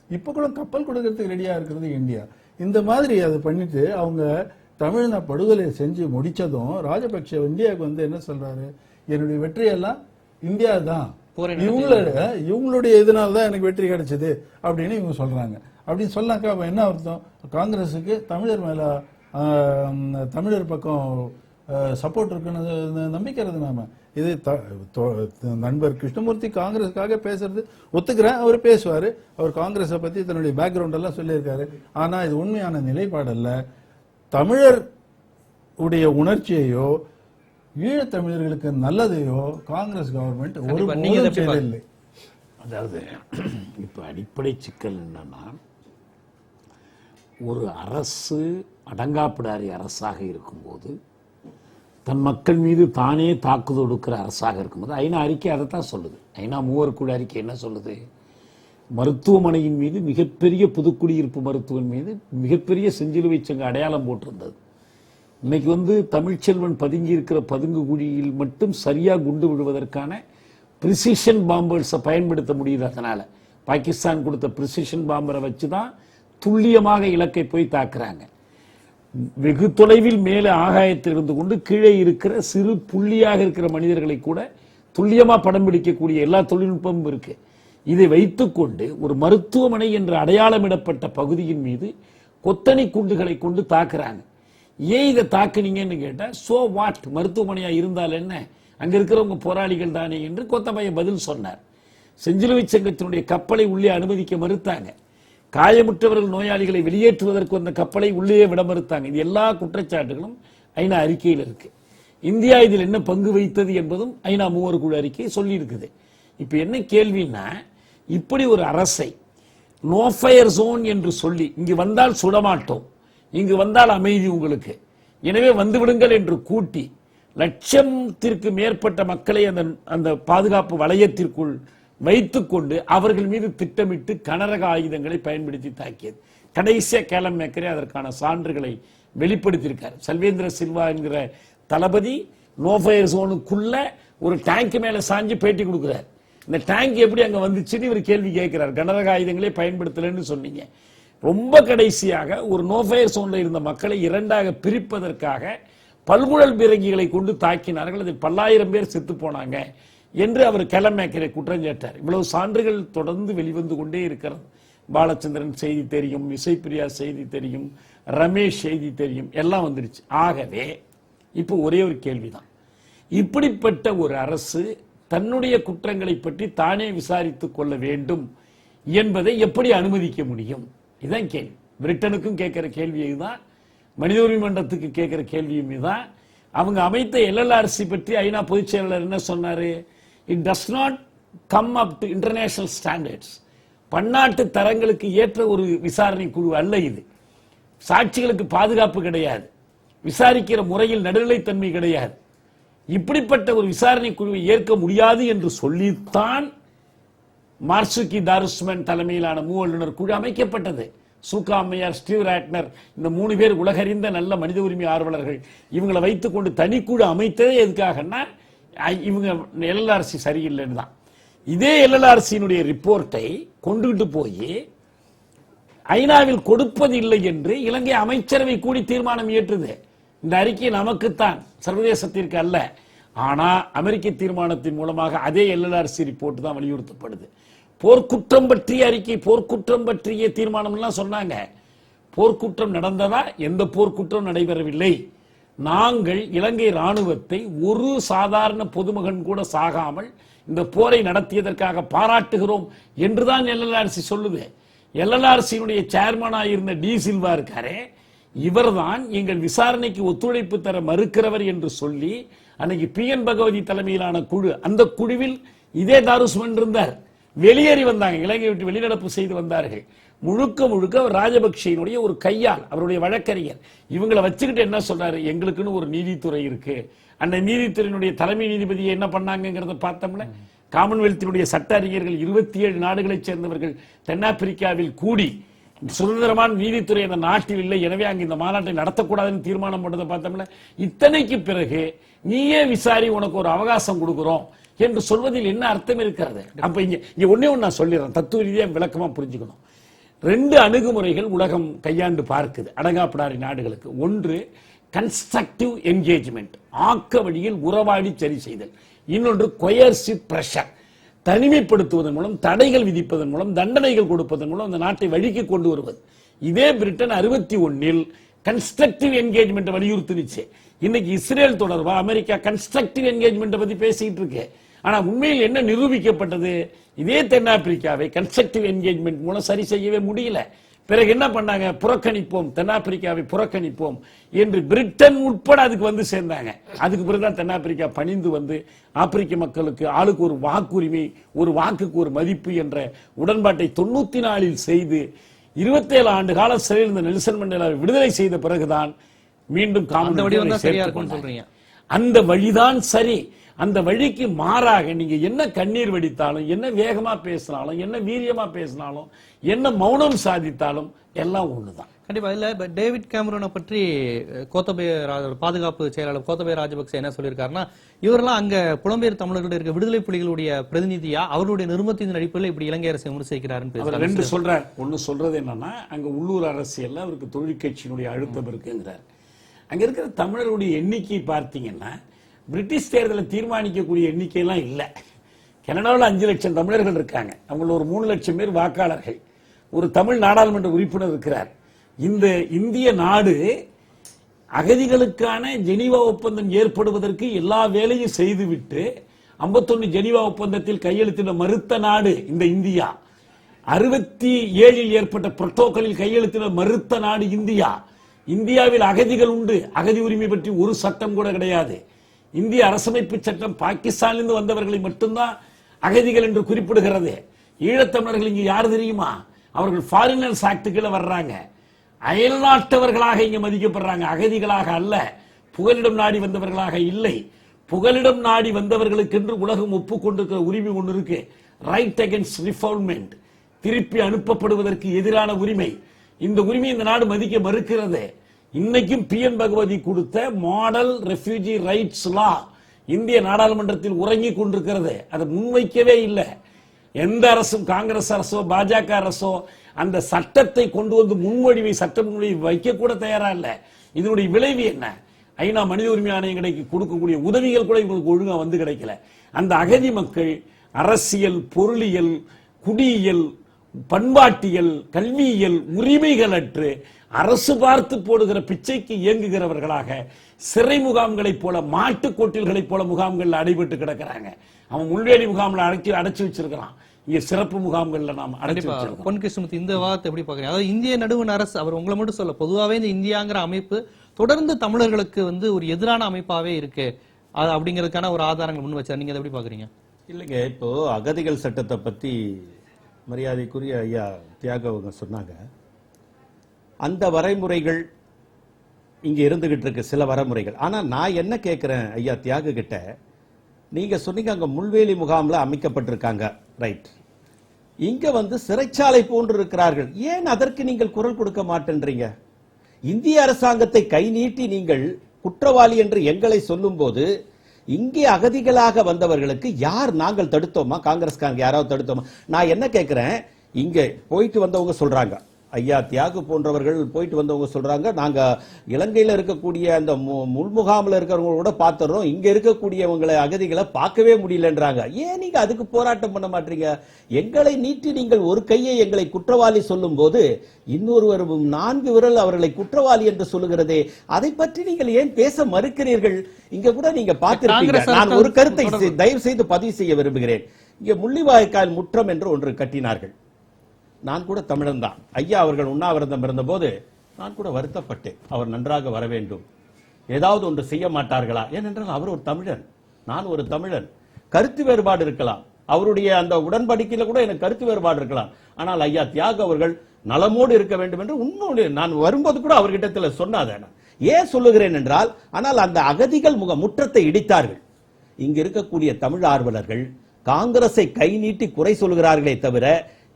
இப்ப கூட கப்பல் கொடுக்கறதுக்கு ரெடியா இருக்கிறது இந்தியா. இந்த மாதிரி அதை பண்ணிட்டு அவங்க தமிழ்நாடு படுகொலை செஞ்சு முடிச்சதும் ராஜபக்ஷ இந்தியாவுக்கு வந்து என்ன சொல்றாரு, என்னுடைய வெற்றியெல்லாம் இந்தியா தான், இவங்களுடைய இதனால்தான் எனக்கு வெற்றி கிடைச்சது அப்படின்னு இவங்க சொல்றாங்க. அப்படின்னு சொன்னாக்கா என்ன அர்த்தம்? காங்கிரஸுக்கு தமிழர் மேல தமிழர் பக்கம் சப்போர்ட் இருக்குன்னு நம்பிக்கிறது. நாம இது நண்பர் கிருஷ்ணமூர்த்தி காங்கிரஸுக்காக பேசுறது ஒத்துக்கிறேன், அவர் பேசுவாரு, அவர் காங்கிரஸை பத்தி தன்னுடைய பேக்ரவுண்ட் எல்லாம் சொல்லியிருக்காரு. ஆனா இது உண்மையான நிலைப்பாடு அல்ல. தமிழர் உடைய உணர்ச்சியையோ ஈழத்தமிழர்களுக்கு நல்லதையோ காங்கிரஸ் கவர்மெண்ட் ஒரு செய்யவில்லை. அதாவது இப்ப அடிப்படை சிக்கல் என்னன்னா, ஒரு அரசு அடங்காப்பிடாரி அரசாக இருக்கும்போது, தன் மக்கள் மீது தானே தாக்குதல் கொடுக்கிற அரசாக இருக்கும்போது, ஐநா அறிக்கை அதைத்தான் சொல்லுது. ஐநா மூவர் குழு அறிக்கை என்ன சொல்லுது? மருத்துவமனையின் மீது மிகப்பெரிய புதுக்குடியிருப்பு மருத்துவன் மீது மிகப்பெரிய செஞ்சிலுவை சங்க அடையாளம் போட்டிருந்தது. இன்னைக்கு வந்து தமிழ்ச்செல்வன் பதுங்கி இருக்கிற பதுங்கு குழியில் மட்டும் சரியா குண்டு விழுவதற்கான பிரிசிஷன் பாம்பர்ஸை பயன்படுத்த முடியுது. அதனால பாகிஸ்தான் கொடுத்த பிரிசிஷன் பாம்பரை வச்சுதான் துல்லியமாக இலக்கை போய் தாக்குறாங்க. வெகு தொலைவில் மேலே ஆகாயத்தில் இருந்து கொண்டு கீழே இருக்கிற சிறு புள்ளியாக இருக்கிற மனிதர்களை கூட துல்லியமா படம் பிடிக்கக்கூடிய எல்லா தொழில்நுட்பமும் இருக்கு. இதை வைத்துக்கொண்டு ஒரு மருத்துவமனை என்ற அடையாளமிடப்பட்ட பகுதியின் மீது கொத்தணி குண்டுகளை கொண்டு தாக்குறாங்க. ஏன் இதை தாக்குனீங்கன்னு கேட்டா, சோ வாட், மருத்துவமனையா இருந்தால் என்ன, அங்க இருக்கிறவங்க போராளிகள் தானே என்று கோத்தபாய பதில் சொன்னார். செஞ்சிலுவை சங்கத்தினுடைய கப்பலை உள்ளே அனுமதிக்க மறுத்தாங்க. காயமுற்றவர்கள் நோயாளிகளை வெளியேற்றுவதற்கு அந்த கப்பலை உள்ளே விட மறுத்தாங்க. இது எல்லா குற்றச்சாட்டுகளும் ஐநா அறிக்கையில் இருக்கு. இந்தியா இதில் என்ன பங்கு வைத்தது என்பதும் ஐநா மூவர் குழு அறிக்கை சொல்லி இருக்குது. இப்ப என்ன கேள்வின்னா, இப்படி ஒரு அரசை நோ ஃபயர் ஜோன் என்று சொல்லி, இங்கு வந்தால் சுடமாட்டோம், இங்கு வந்தால் அமைதி உங்களுக்கு, எனவே வந்துவிடுங்கள் என்று கூட்டி லட்சத்திற்கு மேற்பட்ட மக்களை அந்த பாதுகாப்பு வளையத்திற்குள் வைத்துக்கொண்டு அவர்கள் மீது திட்டமிட்டு கனரக ஆயுதங்களை பயன்படுத்தி தாக்கியது. கடைசியா கேலம் மேக்கரே அதற்கான சான்றுகளை வெளிப்படுத்தியிருக்கார். சல்வேந்திர சில்வா என்கிற தளபதி நோ ஃபயர் ஜோனுக்குள்ள ஒரு டேங்க் மேல சாஞ்சு பேட்டி கொடுக்கிறார். இந்த டேங்க் எப்படி அங்க வந்துச்சுன்னு இவர் கேள்வி கேட்கிறார். கனரக ஆயுதங்களே பயன்படுத்தலன்னு சொன்னீங்க. ரொம்ப கடைசியாக ஒரு நோ ஃபயர் ஜோன்ல இருந்த மக்களை இரண்டாக பிரிப்பதற்காக பல்குழல் பீரங்கிகளை கொண்டு தாக்கினார்கள். அதில் பல்லாயிரம் பேர் செத்து போனாங்க என்று அவர் கிளமேக்கரை குற்றம் சாட்டார். இவ்வளவு சான்றுகள் தொடர்ந்து வெளிவந்து கொண்டே இருக்கிறது. பாலச்சந்திரன் செய்தி தெரியும், இசைப்பிரியா செய்தி தெரியும், ரமேஷ் செய்தி தெரியும், எல்லாம் வந்துருச்சு. ஆகவே இப்போ ஒரே ஒரு கேள்விதான், இப்படிப்பட்ட ஒரு அரசு தன்னுடைய குற்றங்களை பற்றி தானே விசாரித்துக் கொள்ள வேண்டும் என்பதை எப்படி அனுமதிக்க முடியும்? இதுதான் கேள்வி. பிரிட்டனுக்கும் கேட்கிற கேள்வி இதுதான், மனித உரிமை மன்றத்துக்கு கேட்கிற கேள்வியும் இதுதான். அவங்க அமைத்த எல்எல்ஆர்சி பற்றி ஐநா பொதுச் செயலாளர் என்ன சொன்னாரு? It does not come up to international standards. பன்னாட்டு தரங்களுக்கு ஏற்ற ஒரு விசாரணை குழு அல்ல இது. சாட்சிகளுக்கு பாதுகாப்பு கிடையாது, விசாரிக்கிற முறையில் நடுநிலைத்தன்மை கிடையாது. இப்படிப்பட்ட ஒரு விசாரணை குழுவை ஏற்க முடியாது என்று சொல்லித்தான் மார்சுகி தாருஸ்மன் தலைமையிலான மூவல்லுநர் குழு அமைக்கப்பட்டது. சூகா அம்மையார், ஸ்டீவ் ராட்னர், இந்த 3 பேர் உலகறிந்த நல்ல மனித உரிமை ஆர்வலர்கள், இவங்களை வைத்துக்கொண்டு தனிக்குழு அமைத்ததே எதுக்காகன்னா, இவங்க எல்எல்ஆர்சி சரியில்லைன்னு தான். இதே எல்எல்ஆர்சியினுடைய ரிப்போர்ட்டை கொண்டுகிட்டு போய் ஐநாவில் கொடுப்பதில்லை என்று இலங்கை அமைச்சரவை கூடி தீர்மானம் ஏற்றுது. இந்த அறிக்கை நமக்குத்தான், சர்வதேசத்திற்கு அல்ல. ஆனா அமெரிக்க தீர்மானத்தின் மூலமாக அதே எல்எல்ஆர்சி ரிப்போர்ட் தான் வலியுறுத்தப்படுது. போர்க்குற்றம் பற்றிய அறிக்கை, போர்க்குற்றம் பற்றிய தீர்மானம் எல்லாம் சொன்னாங்க. போர்க்குற்றம் நடந்ததா? எந்த போர்க்குற்றம் நடைபெறவில்லை. நாங்கள் இலங்கை ராணுவத்தை ஒரு சாதாரண பொதுமகன் கூட சாகாமல் இந்த போரை நடத்தியதற்காக பாராட்டுகிறோம் என்றுதான் எல்எல்ஆர்சி சொல்லுது. எல்எல்ஆர்சியினுடைய சேர்மனா இருந்த டி சில்வா இருக்காரே, இவர்தான் எங்கள் விசாரணைக்கு ஒத்துழைப்பு தர மறுக்கிறவர் என்று சொல்லி அன்னைக்கு PN பகவதி தலைமையிலான குழு, அந்த குழுவில் இதே தாருஸ்மன் இருந்தார். வெளியேறி வந்தாங்க, இலங்கை விட்டு வெளிநடப்பு செய்து வந்தார்கள். முழுக்க முழுக்க ராஜபக்சேனுடைய ஒரு கையால், அவருடைய வழக்கறிஞர். இவங்களை வச்சுக்கிட்டு என்ன சொல்றாரு? எங்களுக்குன்னு ஒரு நீதித்துறை இருக்கு, அந்த நீதித்துறையினுடைய தலைமை நீதிபதியை என்ன பண்ணாங்கிறத பார்த்தோம்ல. காமன்வெல்த்தினுடைய சட்ட அறிஞர்கள் 27 நாடுகளைச் சேர்ந்தவர்கள் தென்னாப்பிரிக்காவில் கூடி சுதந்திரமான நீதித்துறை அந்த நாட்டில் இல்லை, எனவே அங்கு இந்த மாநாட்டை நடத்தக்கூடாதுன்னு தீர்மானம் பண்ணதை பார்த்தோம்ல. இத்தனைக்கு பிறகு நீயே விசாரி, உனக்கு ஒரு அவகாசம் கொடுக்கிறோம் என்று சொல்வதில் என்ன அர்த்தம் இருக்கிறது? அப்ப இங்க ஒன்னே ஒன்னு நான் சொல்லிடுறேன், தத்துவ ரீதியா விளக்கமா புரிஞ்சுக்கணும். 2 அணுகுமுறைகள் உலகம் கையாண்டு பார்க்குது அடங்காப்பிடாரி நாடுகளுக்கு. ஒன்று கன்ஸ்ட்ரக்டிவ் என்கேஜ்மெண்ட், ஆக்க வழியில் உறவாடி சரி செய்தல். இன்னொன்று கொயர்சிவ் பிரஷர், தனிமைப்படுத்துவதன் மூலம், தடைகள் விதிப்பதன் மூலம், தண்டனைகள் கொடுப்பதன் மூலம் அந்த நாட்டை வழிக்கு கொண்டு வருவது. இதே பிரிட்டன் 61 கன்ஸ்ட்ரக்டிவ் என்கேஜ்மெண்ட் வலியுறுத்திச்சு. இன்னைக்கு இஸ்ரேல் தொடர்பா அமெரிக்கா கன்ஸ்ட்ரக்டிவ் என்கேஜ்மெண்ட் பத்தி பேசிட்டு இருக்கு. ஆனா உண்மையில் என்ன நிரூபிக்கப்பட்டது? இதே தென்னாப்பிரிக்காவை கன்ஸ்ட்ரக்டிவ் என்கேஜ்மெண்ட் மூலம் சரி செய்யவே முடியல. பிறகு என்ன பண்ணாங்க? புறக்கணிப்போம், தென்னாப்பிரிக்காவை புறக்கணிப்போம் என்று பிரிட்டன் உட்பட அதுக்கு வந்து சேர்ந்தாங்க. அதுக்கு பிறகுதான் தென்னாப்பிரிக்கா பணிந்து வந்து ஆப்பிரிக்க மக்களுக்கு ஆளுக்கு ஒரு வாக்குரிமை, ஒரு வாக்குக்கு ஒரு மதிப்பு என்ற உடன்பாட்டை 94 செய்து 27 ஆண்டு காலம் சிறையில் இருந்த நெல்சன் மண்டேலாவை விடுதலை செய்த பிறகுதான் மீண்டும் அந்த வழிதான் சரி. அந்த வழிக்கு மாறாக நீங்க என்ன கண்ணீர் வடித்தாலும், என்ன வேகமா பேசினாலும், என்ன வீரியமா பேசினாலும், என்ன மௌனம் சாதித்தாலும் எல்லாம் ஒண்ணுதான். கண்டிப்பா இல்ல. டேவிட் கேமரூனை பற்றி கோத்தபய பாதுகாப்பு செயலாளர் கோத்தபய ராஜபக்சே என்ன சொல்லியிருக்காருன்னா, இவரெல்லாம் அங்க புலம்பெயர் தமிழர்கள் இருக்க விடுதலை புலிகளுடைய பிரதிநிதியா அவருடைய நிர்மத்தின் அடிப்படையில் இப்படி இலங்கை அரசை விமர்சிக்கிறாருன்னு ரெண்டு சொல்றாரு. ஒன்னு சொல்றது என்னன்னா, அங்க உள்ளூர் அரசியல்ல அவருக்கு தொழிற்கட்சியினுடைய அழுத்தம் இருக்குங்கிறார். அங்க இருக்கிற தமிழர்களுடைய எண்ணிக்கை பார்த்தீங்கன்னா பிரிட்டிஷ் தேர்தலை தீர்மானிக்கக்கூடிய எண்ணிக்கையெல்லாம் இல்லை. கனடாவில் 5 லட்சம் தமிழர்கள் இருக்காங்க, அவங்கள ஒரு 3 லட்சம் பேர் வாக்காளர்கள், ஒரு தமிழ் நாடாளுமன்ற உறுப்பினர் இருக்கிறார். இந்த இந்திய நாடு அகதிகளுக்கான ஜெனீவா ஒப்பந்தம் ஏற்படுவதற்கு எல்லா வேலையும் செய்துவிட்டு 51 ஜெனீவா ஒப்பந்தத்தில் கையெழுத்திட மறுத்த நாடு இந்த இந்தியா. 67 ஏற்பட்ட புரோட்டோகாலில் கையெழுத்திட மறுத்த நாடு இந்தியா. இந்தியாவில் அகதிகள் உண்டு, அகதி உரிமை பற்றி ஒரு சட்டம் கூட கிடையாது. இந்திய அரசமைப்பு சட்டம் பாகிஸ்தானிலிருந்து வந்தவர்களை மட்டும்தான் அகதிகள் என்று குறிப்பிடுகிறது. ஈழத்தமிழர்கள் இங்கு யார் தெரியுமா? அவர்கள் ஃபாரினர்ஸ் ஆக்ட் கீழே வர்றாங்க, அயல்நாட்டவர்களாக இங்க மதிக்கப்படுறாங்க, அகதிகளாக அல்ல, புகலிடம் நாடி வந்தவர்களாக இல்லை. புகலிடம் நாடி வந்தவர்களுக்கு என்று உலகம் ஒப்புக்கொண்டிருக்கிற உரிமை ஒன்று இருக்கு, ரைட் அகென்ஸ்ட் ரிஃபால்மெண்ட், திருப்பி அனுப்பப்படுவதற்கு எதிரான உரிமை. இந்த உரிமை இந்த நாடு மதிக்க மறுக்கிறது. இன்னைக்கும் PN பகவதி கொடுத்த மாடல் ரெஃப்யூஜி ரைட்ஸ் லா இந்திய நாடாளுமன்றத்தில் உறங்கிக் கொண்டிருக்கிறது. அதை முன்வைக்கவே இல்லை. எந்த அரசும், காங்கிரஸ் அரசோ பாஜக அரசோ அந்த சட்டத்தை கொண்டு வந்து முன்வடிவை, சட்ட முன்வடிவை வைக்க கூட தயாரா இல்லை. இதனுடைய விளைவு என்ன? ஐநா மனித உரிமை ஆணையங்களுக்கு கொடுக்கக்கூடிய உதவிகள் கூட இவங்களுக்கு ஒழுங்கா வந்து கிடைக்கல. அந்த அகதி மக்கள் அரசியல், பொருளியல், குடியியல், பண்பாட்டியல், கல்வியியல் உரிமைகள் அற்று அரசு பார்த்து போடுகிற பிச்சைக்கு இயங்குகிறவர்களாக சிறை முகாம்களைப் போல, மாட்டுக்கோட்டில்களைப் போல முகாம்கள் அடைபட்டு கிடக்கிறாங்க. அவன் முள்வேலி முகாம்ல அடைச்சு வச்சிருக்கிறான், இங்க சிறப்பு முகாம்கள்ல நாம் அடைச்சு வச்சிருக்கோம். பொன் கிருஷ்ணமூர்த்தி, இந்த வாதத்தை எப்படி பாக்குறீங்க? அதாவது இந்திய நடுவண் அரசு, அவர் உங்களை மட்டும் சொல்ல, பொதுவாகவே இந்த இந்தியாங்கிற அமைப்பு தொடர்ந்து தமிழர்களுக்கு வந்து ஒரு எதிரான அமைப்பாவே இருக்கு அப்படிங்கிறதுக்கான ஒரு ஆதாரங்கள் முன் வச்சார். நீங்க எப்படி பாக்குறீங்க? இல்லைங்க, இப்போ அகதிகள் சட்டத்தை பத்தி மரியாதைக்குரிய ஐயா தியாக சொன்னாங்க. அந்த வரைமுறைகள் இங்க இருந்துகிட்டு இருக்கு, சில வரைமுறைகள். ஆனா நான் என்ன கேட்கிறேன் ஐயா தியாக கிட்ட, நீங்க சொன்னீங்க அங்க முள்வேலி முகாம்ல அமைக்கப்பட்டிருக்காங்க, ரைட். இங்க வந்து சிறைச்சாலை போன்று இருக்கிறார்கள், ஏன் அதற்கு நீங்கள் குரல் கொடுக்க மாட்டேன்றீங்க? இந்திய அரசாங்கத்தை கை நீட்டி நீங்கள் குற்றவாளி என்று எங்களை சொல்லும் போது, இங்கே அகதிகளாக வந்தவர்களுக்கு யார் நாங்கள் தடுத்தோமா? காங்கிரஸ்காரங்க யாராவது தடுத்தோமா? நான் என்ன கேட்கிறேன், இங்க போயிட்டு வந்தவங்க சொல்றாங்க, ஐயா தியாகு போன்றவர்கள் போயிட்டு வந்தவங்க சொல்றாங்க, நாங்க இலங்கையில இருக்கக்கூடிய அந்த முள்முகாமில் இருக்கிறவங்க கூட பார்த்துறோம், இங்க இருக்கக்கூடியவங்களை அகதிகளை பார்க்கவே முடியலன்றாங்க. ஏன் நீங்க அதுக்கு போராட்டம் பண்ண மாட்டீங்க? எங்களை நீட்டி நீங்கள் ஒரு கையை எங்களை குற்றவாளி சொல்லும் போது இன்னொருவர் 4 விரல் அவர்களை குற்றவாளி என்று சொல்லுகிறதே, அதை பற்றி நீங்கள் ஏன் பேச மறுக்கிறீர்கள்? இங்க கூட நீங்க பார்த்திருப்பீங்க. நான் ஒரு கருத்தை தயவு செய்து பதிவு செய்ய விரும்புகிறேன். இங்க முள்ளிவாய்க்கால் முற்றம் என்று ஒன்று கட்டினார்கள். நான் கூட தமிழன் தான். ஐயா அவர்கள் உண்ணாவிரதம் இருந்த போது நான் கூட வருத்தப்பட்டேன், அவர் நன்றாக வர வேண்டும், ஏதாவது ஒன்று செய்ய மாட்டார்களா? ஏனென்றால் அவர் ஒரு தமிழன், நான் ஒரு தமிழன். கருத்து வேறுபாடு இருக்கலாம், அவருடைய அந்த உடன்படிக்கையில கூட எனக்கு கருத்து வேறுபாடு இருக்கலாம். ஆனால் ஐயா தியாக அவர்கள் நலமோடு இருக்க வேண்டும் என்று உண்மையோடு நான் வரும்போது கூட அவர்கிட்ட சொன்னாத. ஏன் சொல்லுகிறேன் என்றால், ஆனால் அந்த அகதிகள் முற்றத்தை இடித்தார்கள். இங்க இருக்கக்கூடிய தமிழ் ஆர்வலர்கள் காங்கிரஸை கை நீட்டி குறை சொல்கிறார்களே தவிர,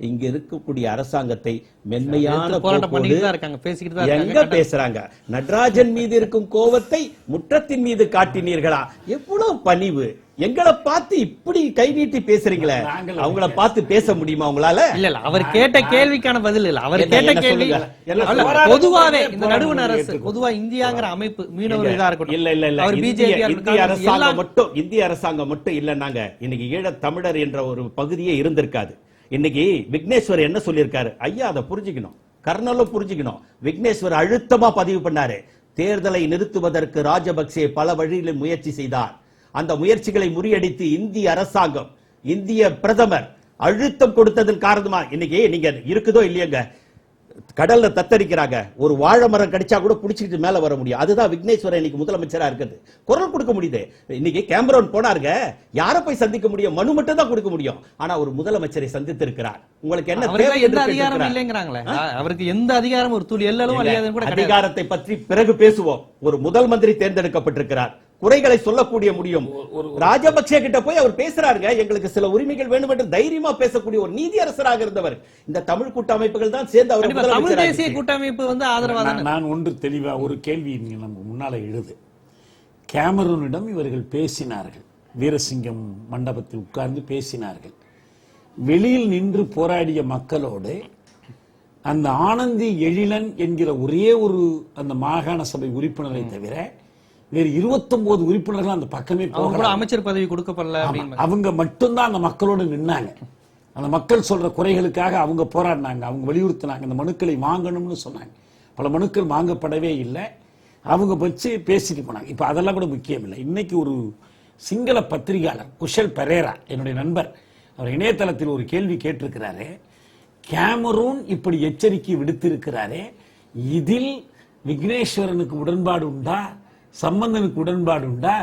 இங்க இருக்கக்கூடிய அரசாங்கத்தை மென்மையான போராட்டம் போக்கோடு பண்ணிட்டு தான் இருக்காங்க, பேசிக்கிட்டு தான் எங்க இருக்காங்க. பேசுறாங்க? நடராஜன் மீது இருக்கும் கோபத்தை முற்றத்தின் மீது காட்டினீர்களா? எவ்வளவு பணிவு! எங்களை பார்த்து இப்படி கை நீட்டி பேசுறீங்களே, அவங்கள பார்த்து பேச முடியுமா உங்களால? இல்ல அவர் கேட்ட கேள்விக்கான பதில் இல்ல. அவர் கேட்ட கேள்வி பொதுவாவே இந்த நடுவண் அரசு, பொதுவா இந்தியாங்கிற அமைப்பு மீனவர் இதா இருக்கட்டும். இல்ல அவர் இந்திய அரசாங்கம் மட்டும் இல்லன்னாங்க இன்னைக்கு ஈழத் தமிழர் என்ற ஒரு பகுதியே இருந்திருக்காது. இன்னைக்கு விக்னேஸ்வர் என்ன சொல்லியிருக்காரு ஐயா, அதை புரிஞ்சுக்கணும், கர்னலும் புரிஞ்சுக்கணும். விக்னேஸ்வர் அழுத்தமா பதிவு பண்ணாரு, தேர்தலை நிறுத்துவதற்கு ராஜபக்சே பல வழிகளில் முயற்சி செய்தார். அந்த முயற்சிகளை முறியடித்து இந்திய அரசாங்கம், இந்திய பிரதமர் அழுத்தம் கொடுத்ததன் காரணமா இன்னைக்கு நீங்க இருக்குதோ இல்லையங்க, கடல்ல தத்தரிக்கிறாங்க, ஒரு வாழை மரம் கடிச்சா கூட புடிச்சிட்டு மேல வர முடியும். அதுதான் விக்னேஸ்வரன் இன்னைக்கு முதலமைச்சரா இருக்குது, குரல் கொடுக்க முடியுது. இன்னைக்கு கேமரோன் போனாருங்க, யாரை போய் சந்திக்க முடியும்? மனு மட்டும் தான் கொடுக்க முடியும். ஆனா ஒரு முதலமைச்சரை சந்தித்து இருக்கிறார். உங்களுக்கு என்ன தேவை? எந்த அதிகாரம் இல்லைங்கறாங்களே, அவருக்கு எந்த அதிகாரம் ஒரு துளி எல்லலும் அழியாதுன்னு கூட கிடையாது. அதிகாரத்தை பற்றி பிறகு பேசுவோம். ஒரு முதல் மந்திரி தேர்ந்தெடுக்கப்பட்டிருக்கிறார், குறைகளை சொல்லக்கூடிய முடியும். ராஜபக்சே கிட்ட போய் அவர் பேசுறாருங்க, எங்களுக்கு சில உரிமைகள் வேண்டும் என்று தைரியமா பேசக்கூடிய ஒரு நீதி அரசராக இருந்தவர். இந்த தமிழ் கூட்டமைப்புகள் தான் சேர்ந்து அவர் தமிழ் தேசிய கூட்டமைப்பு வந்து ஆதரவாக. நான் ஒன்று தெளிவா ஒரு கேள்வி நம்ம முன்னால எழுது. கேமரூனிடம் இவர்கள் பேசினார்கள், வீரசிங்கம் மண்டபத்தில் உட்கார்ந்து பேசினார்கள். வெளியில் நின்று போராடிய மக்களோடு அந்த ஆனந்தி எழிலன் என்கிற ஒரே ஒரு அந்த மாகாண சபை உறுப்பினரை தவிர வேறு 29 உறுப்பினர்கள் அந்த பக்கமே போகல. அமைச்சர் பதவி கொடுக்கப்படல. அவங்க மட்டும்தான் அந்த மக்களோடு நின்னாங்க. அந்த மக்கள் சொல்ற குறைகளுக்காக அவங்க போராடினாங்க, அவங்க வலியுறுத்தினாங்க, இந்த மனுக்களை வாங்கணும்னு சொன்னாங்க. பல மனுக்கள் வாங்கப்படவே இல்லை, அவங்க வச்சு பேசிட்டு போனாங்க. இப்ப அதெல்லாம் கூட முக்கியம் இல்லை. இன்னைக்கு ஒரு சிங்கள பத்திரிகையாளர் குஷல் பெரேரா, என்னுடைய நண்பர், அவர் இணையதளத்தில் ஒரு கேள்வி கேட்டிருக்கிறாரு. கேமரூன் இப்படி எச்சரிக்கை விடுத்திருக்கிறாரே, இதில் விக்னேஸ்வரனுக்கு உடன்பாடு உண்டா, சம்பந்தனுக்கு உடன்பாடு உண்டா,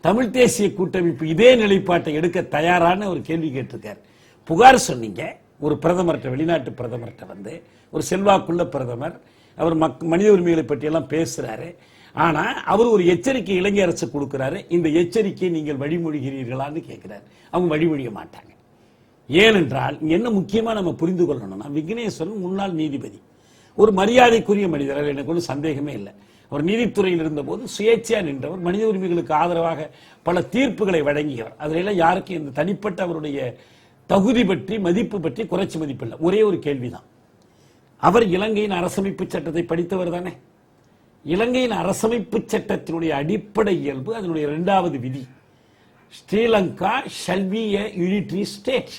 தமிழ் தேசிய கூட்டமைப்பு இதே நிலைப்பாட்டை எடுக்க தயாரான ஒரு கேள்வி கேட்டிருக்காரு. புகார் சொன்னீங்க ஒரு பிரதமர்கிட்ட, வெளிநாட்டு பிரதமர்கிட்ட வந்து, ஒரு செல்வாக்குள்ள பிரதமர், அவர் மனித உரிமைகளை பற்றி எல்லாம் பேசுறாரு. ஆனா அவர் ஒரு எச்சரிக்கை இலங்கை அரசு கொடுக்கிறாரு, இந்த எச்சரிக்கையை நீங்கள் வழிமொழிகிறீர்களான்னு கேட்கிறாரு. அவங்க வழிமொழிய மாட்டாங்க. ஏனென்றால் என்ன முக்கியமா நம்ம புரிந்து கொள்ளணும்னா, விக்னேஸ்வரன் முன்னாள் நீதிபதி, ஒரு மரியாதைக்குரிய மனிதர், எனக்கு ஒன்றும் சந்தேகமே இல்லை. அவர் நீதித்துறையில் இருந்தபோது சுயேட்சையா நின்றவர், மனித உரிமைகளுக்கு ஆதரவாக பல தீர்ப்புகளை வழங்கியவர். அதில் யாருக்கும் இந்த தனிப்பட்ட அவருடைய தகுதி பற்றி மதிப்பு பற்றி குறைச்சி மதிப்பில்லை. ஒரே ஒரு கேள்விதான், அவர் இலங்கையின் அரசமைப்பு சட்டத்தை படித்தவர் தானே. இலங்கையின் அரசமைப்பு சட்டத்தினுடைய அடிப்படை இயல்பு, அதனுடைய 2வது விதி, Sri Lanka shall be a unitary state.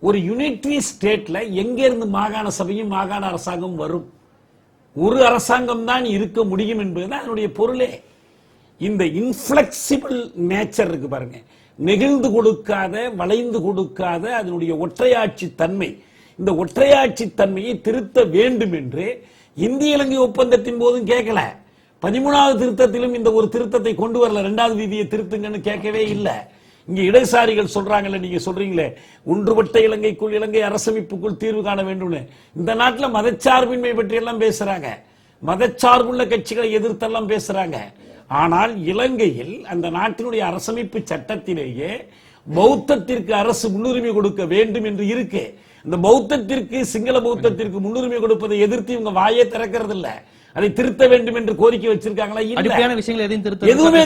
ஒரு யூனிட்டரி ஸ்டேட்ல எங்க இருந்து மாகாண சபையும் மாகாண அரசாங்கம் வரும்? ஒரு அரசாங்கம் தான் இருக்க முடியும் என்பதுதான் அதனுடைய பொருளே. இந்த இன்ஃபிளெக்சிபிள் நேச்சர் இருக்கு பாருங்க, நெகிழ்ந்து கொடுக்காத, வளைந்து கொடுக்காத அதனுடைய ஒற்றையாட்சி தன்மை, இந்த ஒற்றையாட்சி தன்மையை திருத்த வேண்டும் என்று இந்திய இலங்கை ஒப்பந்தத்தின் போதும் கேட்கல, 13வது திருத்தத்திலும் இந்த ஒரு திருத்தத்தை கொண்டு வரல, 2வது விதியை திருத்துங்கன்னு கேட்கவே இல்லை. இங்க இடதுசாரிகள் சொல்றாங்கல்ல, நீங்க சொல்றீங்களே ஒன்றுபட்ட இலங்கைக்குள், இலங்கை அரசமைப்புக்குள் தீர்வு காண வேண்டும். இந்த நாட்டில் மதச்சார்பின்மை பற்றி எல்லாம் பேசுறாங்க, மதச்சார்புள்ள கட்சிகளை எதிர்த்தெல்லாம் பேசுறாங்க. ஆனால் இலங்கையில் அந்த நாட்டினுடைய அரசமைப்பு சட்டத்திலேயே பௌத்தத்திற்கு அரசு முன்னுரிமை கொடுக்க வேண்டும் என்று இருக்கு. இந்த பௌத்தத்திற்கு, சிங்கள பௌத்தத்திற்கு முன்னுரிமை கொடுப்பதை எதிர்த்து இவங்க வாயே திறக்கிறது இல்ல. அதை திருத்த வேண்டும் என்று கோரிக்கை வச்சிருக்காங்களா? எதுவுமே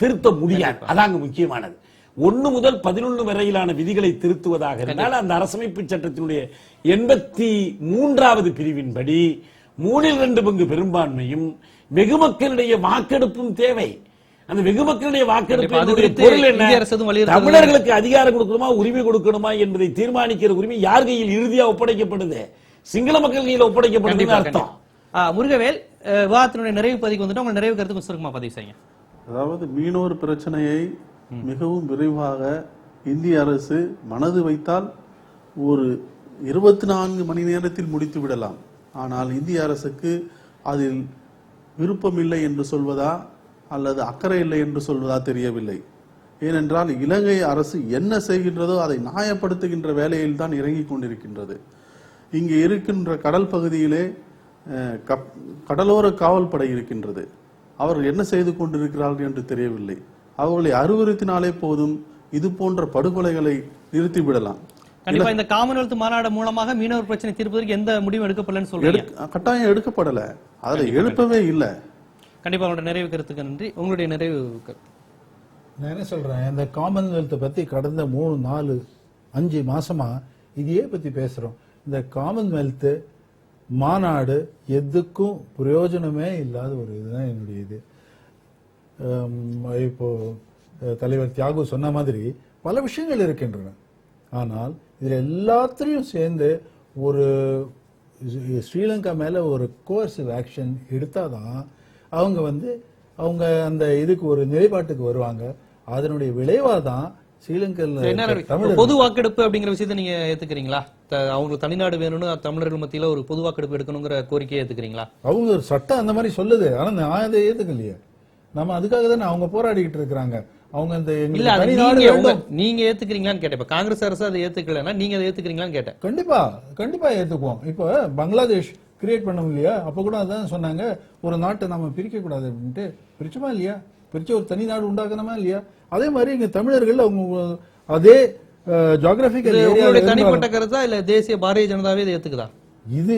திருத்த முடியாது. அதாங்க முக்கியமானது. 1 முதல் 11 வரையிலான விதிகளை திருத்துவதாக இருந்தால் அந்த அரசமைப்பு சட்டத்தினுடைய 83வது பிரிவின்படி 3/2 பங்கு பெரும்பான்மையும் வெகுமக்களுடைய வாக்கெடுப்பும் தேவை. அந்த வெகுமக்களுடைய வாக்கெடுப்பு பொருள் என்ன? தமிழர்களுக்கு அதிகாரம் கொடுக்கணுமா, உரிமை கொடுக்கணுமா என்பதை தீர்மானிக்கிற உரிமை யார் கையில் இறுதியா ஒப்படைக்கப்படுது? சிங்கள மக்கள் கையில் ஒப்படைக்கப்படுது அர்த்தம். முருகவேல், விவாதத்தினுடைய நிறைவு பதிவு வந்துட்டு உங்க நிறைவு கருத்து சுருக்கமா பதிவு செய்யுங்க. அதாவது மீனவர் பிரச்சனையை மிகவும் விரைவாக இந்திய அரசு மனது வைத்தால் ஒரு 24 மணி நேரத்தில் முடித்து விடலாம். ஆனால் இந்திய அரசுக்கு அதில் விருப்பம் இல்லை என்று சொல்வதா அல்லது அக்கறை இல்லை என்று சொல்வதா தெரியவில்லை. ஏனென்றால் இலங்கை அரசு என்ன செய்கின்றதோ அதை நியாயப்படுத்துகின்ற வேலையில் தான் இறங்கி கொண்டிருக்கின்றது. இங்கே இருக்கின்ற கடல் பகுதியிலே கடலோர காவல் படை இருக்கின்றது. அவர்கள் என்ன செய்து கொண்டிருக்கிறார்கள் என்று தெரியவில்லை. அவர்களை அறிவுறுத்தினாலே போதும், இது போன்ற படுகொலைகளை நிறுத்திவிடலாம். கண்டிப்பா இந்த காமன்வெல்த் மாநாடு மூலமாக மீனவர் பிரச்சனை தீர்ப்பதற்கு எந்த முடிவும் எடுக்கப்படலன்னு சொல்றீங்க. கட்டாயம் எடுக்கப்படல, அதுல எழுப்பவே இல்லை. கண்டிப்பா உங்களோட நிறைவு கருத்துக்கு நன்றி. உங்களுடைய நிறைவு கருத்து. நான் என்ன சொல்றேன், இந்த காமன்வெல்த் பத்தி கடந்த 3, 4, 5 மாசமா இதையே பத்தி பேசுறோம். இந்த காமன்வெல்த் மாநாடு எதுக்கும் பிரயோஜனமே இல்லாத ஒரு இதுதான் என்னுடைய இது. இப்போ தலைவர் தியாகு சொன்ன மாதிரி பல விஷயங்கள் இருக்கின்றன. ஆனால் இதுல எல்லாத்திலையும் சேர்ந்து ஒரு ஸ்ரீலங்கா மேல ஒரு கோர்சிவ் ஆக்ஷன் எடுத்தாதான் அவங்க அந்த இதுக்கு ஒரு நிலைப்பாட்டுக்கு வருவாங்க. அதனுடைய விளைவாதான் ஸ்ரீலங்கா பொது வாக்கெடுப்பு அப்படிங்கிற விஷயத்தை நீங்க ஏத்துக்கிறீங்களா? அவங்களுக்கு தனிநாடு வேணும்னு தமிழர்கள் மத்தியில ஒரு பொது வாக்கெடுப்பு எடுக்கணுங்கிற கோரிக்கையை ஏத்துக்கிறீங்களா? அவங்க ஒரு சட்டம் அந்த மாதிரி சொல்லுது, ஆனா நான் அதை ஏத்துக்கலையே. நம்ம அதுக்காக தானே அவங்க போராடிக்கிட்டு இருக்கிறாங்க. அவங்க அந்த நீங்க ஏத்துக்கிறீங்களான்னு கேட்டேன். இப்ப காங்கிரஸ் அரசு அதை ஏத்துக்கலன்னா நீங்க அதை ஏத்துக்கிறீங்களான்னு கேட்டேன். கண்டிப்பா ஏத்துக்குவோம். இப்ப பங்களாதேஷ் கிரியேட் பண்ண இல்லையா, அப்ப கூட அதான் சொன்னாங்க, ஒரு நாட்டை நம்ம பிரிக்க கூடாது அப்படின்ட்டு. பிரிச்சுமா இல்லையா? பிரிச்சு ஒரு தனி நாடு உண்டாக்கணுமா இல்லையா? அதே மாதிரி இங்க தமிழர்கள் அவங்க அதே ஜியோகிராபிக்கல் ஏரியா தனிப்பட்ட கருத்தா இல்ல தேசிய பாரதிய ஜனதாவே இதை ஏத்துக்குதா? இது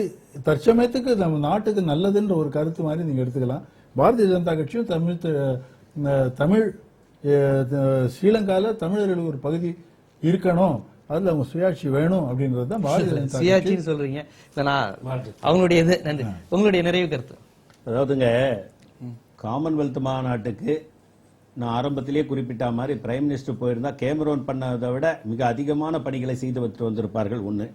தற்சமயத்துக்கு நம்ம நாட்டுக்கு நல்லதுன்ற ஒரு கருத்து மாதிரி நீங்க எடுத்துக்கலாம். பாரதிய ஜனதா கட்சியும் தமிழ் ஸ்ரீலங்கால தமிழர்களுக்கு ஒரு பகுதி இருக்கணும், அதுல அவங்க சுயாட்சி வேணும் அப்படின்றது தான் பாரதிய ஜனதா சுயாட்சின்னு சொல்றீங்க. அவங்களுடைய நன்றி. உங்களுடைய நிறைவு கருத்து. அதாவதுங்க, காமன்வெல்த் மாநாட்டுக்கு நான் ஆரம்பத்திலேயே குறிப்பிட்ட மாதிரி பிரைம் மினிஸ்டர் போயிருந்தா கேமரோன் பண்ணதை விட மிக அதிகமான பணிகளை செய்து வைத்து வந்திருப்பார்கள். ஒன்று.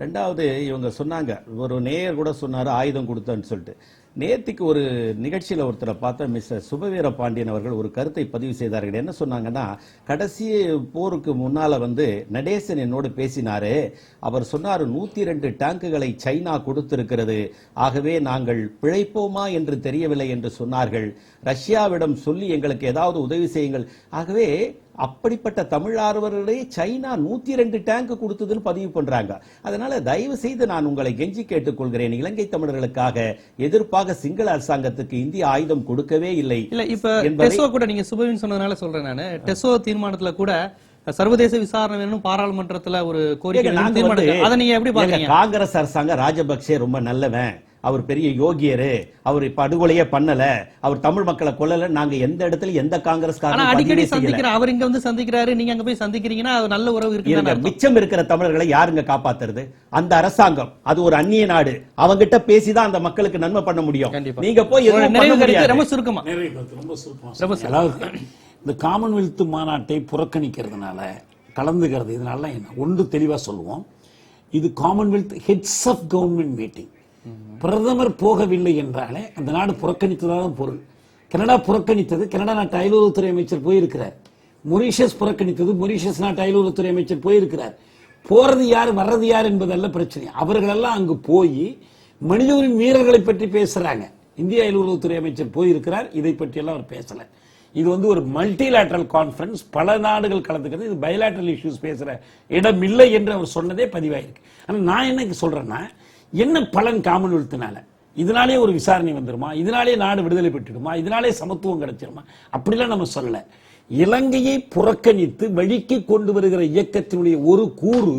ரெண்டாவது, இவங்க சொன்னாங்க, ஒரு நேயர் கூட சொன்னாரு ஆயுதம் கொடுத்தேன்னு சொல்லிட்டு. நேத்திக்கு ஒரு நிகழ்ச்சியில் ஒருத்தரை பார்த்தா மிஸ்டர் சுபவீர பாண்டியன் அவர்கள் ஒரு கருத்தை பதிவு செய்தார்கள். என்ன சொன்னாங்கன்னா, கடைசி போருக்கு முன்னால நடேசன் என்னோடு பேசினாரு. அவர் சொன்னார் 102 டேங்குகளை சைனா கொடுத்திருக்கிறது, ஆகவே நாங்கள் பிழைப்போமா என்று தெரியவில்லை என்று சொன்னார்கள். ரஷ்யாவிடம் சொல்லி எங்களுக்கு ஏதாவது உதவி செய்யுங்கள். ஆகவே அப்படிப்பட்ட தமிழ் ஆர்வலர்களே சைனா 102 டேங்க் கொடுத்ததுன்னு பதிவு பண்றாங்க. அதனால தயவு செய்து நான் உங்களை கெஞ்சி கேட்டுக்கொள்கிறேன், இலங்கை தமிழர்களுக்காக எதிர்ப்பாக சிங்கள அரசாங்கத்துக்கு இந்திய ஆயுதம் கொடுக்கவே இல்லை. இல்ல இப்ப டெசோ கூட நீங்க சுபவின் சொன்னதுனால சொல்றேன் நானு. டெசோ தீர்மானத்துல கூட சர்வதேச விசாரணை வேணும் பாராளுமன்றத்துல ஒரு கோரிக்கை. அதை நீங்க எப்படி பாக்குறீங்க? காங்கிரஸ் அரசாங்கம் ராஜபக்சே ரொம்ப நல்லவன், அவர் பெரிய யோகியரு, அவர் படுகொலையே பண்ணல, அவர் தமிழ் மக்களை கொல்லல, நாங்க எந்த இடத்துல எந்த காங்கிரஸ் அடிக்கடி சந்திக்கிறோம். அவர் இங்க சந்திக்கிறாரு, நீங்க அங்க போய் சந்திக்கிறீங்கன்னா நல்ல உறவு இருக்கு. மிச்சம் இருக்கிற தமிழர்களை யாருங்க காப்பாத்துறது? அந்த அரசாங்கம், அது ஒரு அந்நிய நாடு, அவங்கிட்ட பேசிதான் அந்த மக்களுக்கு நன்மை பண்ண முடியும். நீங்க போய் ரொம்ப சுருக்கமா இந்த காமன்வெல்த் மாநாட்டை புறக்கணிக்கிறதுனால, கலந்துக்கிறது, இதனால என்ன ஒன்று தெளிவா சொல்லுவோம். இது commonwealth heads of government meeting. பிரதமர் போகவில்லை என்றாலே அந்த நாடு புறக்கணித்ததான் பொருள். கனடா புறக்கணித்தது, கனடா நாட்டு அயலுறவுத்துறை அமைச்சர் போயிருக்கிறார். மொரீஷியஸ் புறக்கணித்தது, மொரீஷியஸ் நாட்டு அயலுறவுத்துறை அமைச்சர் போயிருக்கிறார். போறது யார் வர்றது யார் என்பதல்ல பிரச்சனை. அவர்களெல்லாம் அங்கு போய் மனித உரிமை மீறல்களை பற்றி பேசுறாங்க. இந்திய அயலுறவுத்துறை அமைச்சர் போயிருக்கிறார், இதை பற்றி எல்லாம் அவர் பேசல. இது ஒரு மல்டிலேட்டரல் கான்ஃபரன்ஸ், பல நாடுகள் கலந்துக்கிறது. இது பைலேட்டரல் இஷ்யூஸ் பேசுற இடம் இல்லை என்று அவர் சொன்னதே பதிவாயிருக்கு. ஆனா நான் என்ன சொல்றேன்னா, என்ன பலன் காமன்வெல்த்னால? இதனாலே ஒரு விசாரணை வந்துருமா? இதனாலே நாடு விடுதலை பெற்றுடுமா? இதனாலே சமத்துவம் கிடைச்சிருமா? அப்படிலாம் நம்ம சொல்லல. இலங்கையை புறக்கணித்து வழிக்கு கொண்டு வருகிற இயக்கத்தினுடைய ஒரு கூறு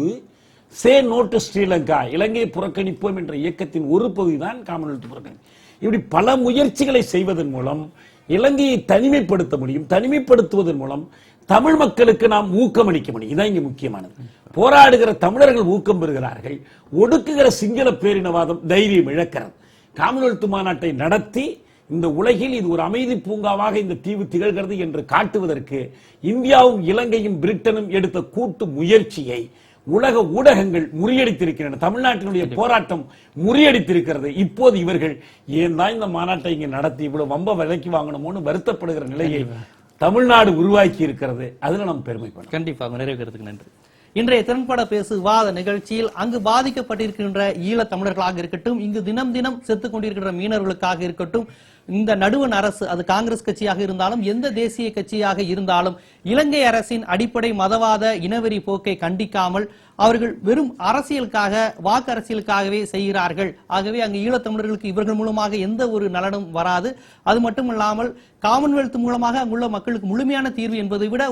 சே நோ டு ஸ்ரீலங்கா, இலங்கையை புறக்கணிப்போம் என்ற இயக்கத்தின் ஒரு பகுதி தான் காமன்வெல்த் புறக்கணி. இப்படி பல முயற்சிகளை செய்வதன் மூலம் இலங்கையை தனிமைப்படுத்த முடியும். தனிமைப்படுத்துவதன் மூலம் தமிழ் மக்களுக்கு நாம் ஊக்கம் அளிக்க முடியும். இதான் இங்க முக்கியமானது. போராடுகிற தமிழர்கள் ஊக்கம் பெறுகிறார்கள், ஒடுக்குகிற சிங்கள பேரினவாதம் தைரியம் இழக்கிறது. காமன்வெல்த் மாநாட்டை நடத்தி இந்த உலகில் இது ஒரு அமைதி பூங்காவாக இந்த தீவு திகழ்கிறது என்று காட்டுவதற்கு இந்தியாவும் இலங்கையும் பிரிட்டனும் எடுத்த கூட்டு முயற்சியை உலக ஊடகங்கள் முறியடித்திருக்கின்றன. தமிழ்நாட்டினுடைய போராட்டம் முறியடித்திருக்கிறது. இப்போது இவர்கள் ஏன் தான் இந்த மாநாட்டை இங்க நடத்தி இவ்வளவு வம்ப விலைக்கு வாங்கணுமோன்னு வருத்தப்படுகிற நிலையை தமிழ்நாடு உருவாக்கி இருக்கிறது. அதுல நம்ம பெருமைப்படும். கண்டிப்பாக நிறைவேறதுக்கு நன்றி. இன்றைய திறன்பட பேசு விவாத நிகழ்ச்சியில் அங்கு பாதிக்கப்பட்டிருக்கின்ற ஈழத் தமிழர்களாக இருக்கட்டும், இங்கு தினம் தினம் செத்துக் கொண்டிருக்கின்ற மீனவர்களுக்காக இருக்கட்டும், இந்த நடுவண் அரசு, அது காங்கிரஸ் கட்சியாக இருந்தாலும் எந்த தேசிய கட்சியாக இருந்தாலும், இலங்கை அரசின் அடிப்படை மதவாத இனவெறி போக்கை கண்டிக்காமல் அவர்கள் வெறும் அரசியலுக்காக, வாக்கு அரசியலுக்காகவே செய்கிறார்கள். ஆகவே அங்கு ஈழத்தமிழர்களுக்கு இவர்கள் மூலமாக எந்த ஒரு நலனும் வராது. அது மட்டுமல்லாமல் காமன்வெல்த் மூலமாக அங்குள்ள மக்களுக்கு முழுமையான தீர்வு என்பதை விட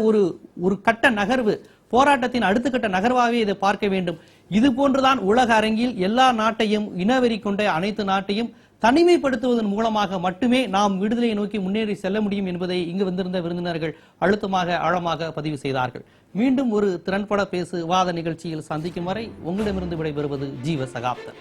ஒரு கட்ட நகர்வு போராட்டத்தின் அடுத்த கட்ட நகர்வாகவே இதை பார்க்க வேண்டும். இது போன்றுதான் உலக அரங்கில் எல்லா நாட்டையும், இனவெறி கொண்ட அனைத்து நாட்டையும் தனிமைப்படுத்துவதன் மூலமாக மட்டுமே நாம் விடுதலையை நோக்கி முன்னேறி செல்ல முடியும் என்பதை இங்கு வந்திருந்த விருந்தினர்கள் அழுத்தமாக ஆழமாக பதிவு செய்தார்கள். மீண்டும் ஒரு திறன்பட பேசு விவாத நிகழ்ச்சியில் சந்திக்கும் வரை உங்களிடமிருந்து விடைபெறுவது ஜீவ சகாப்தன்.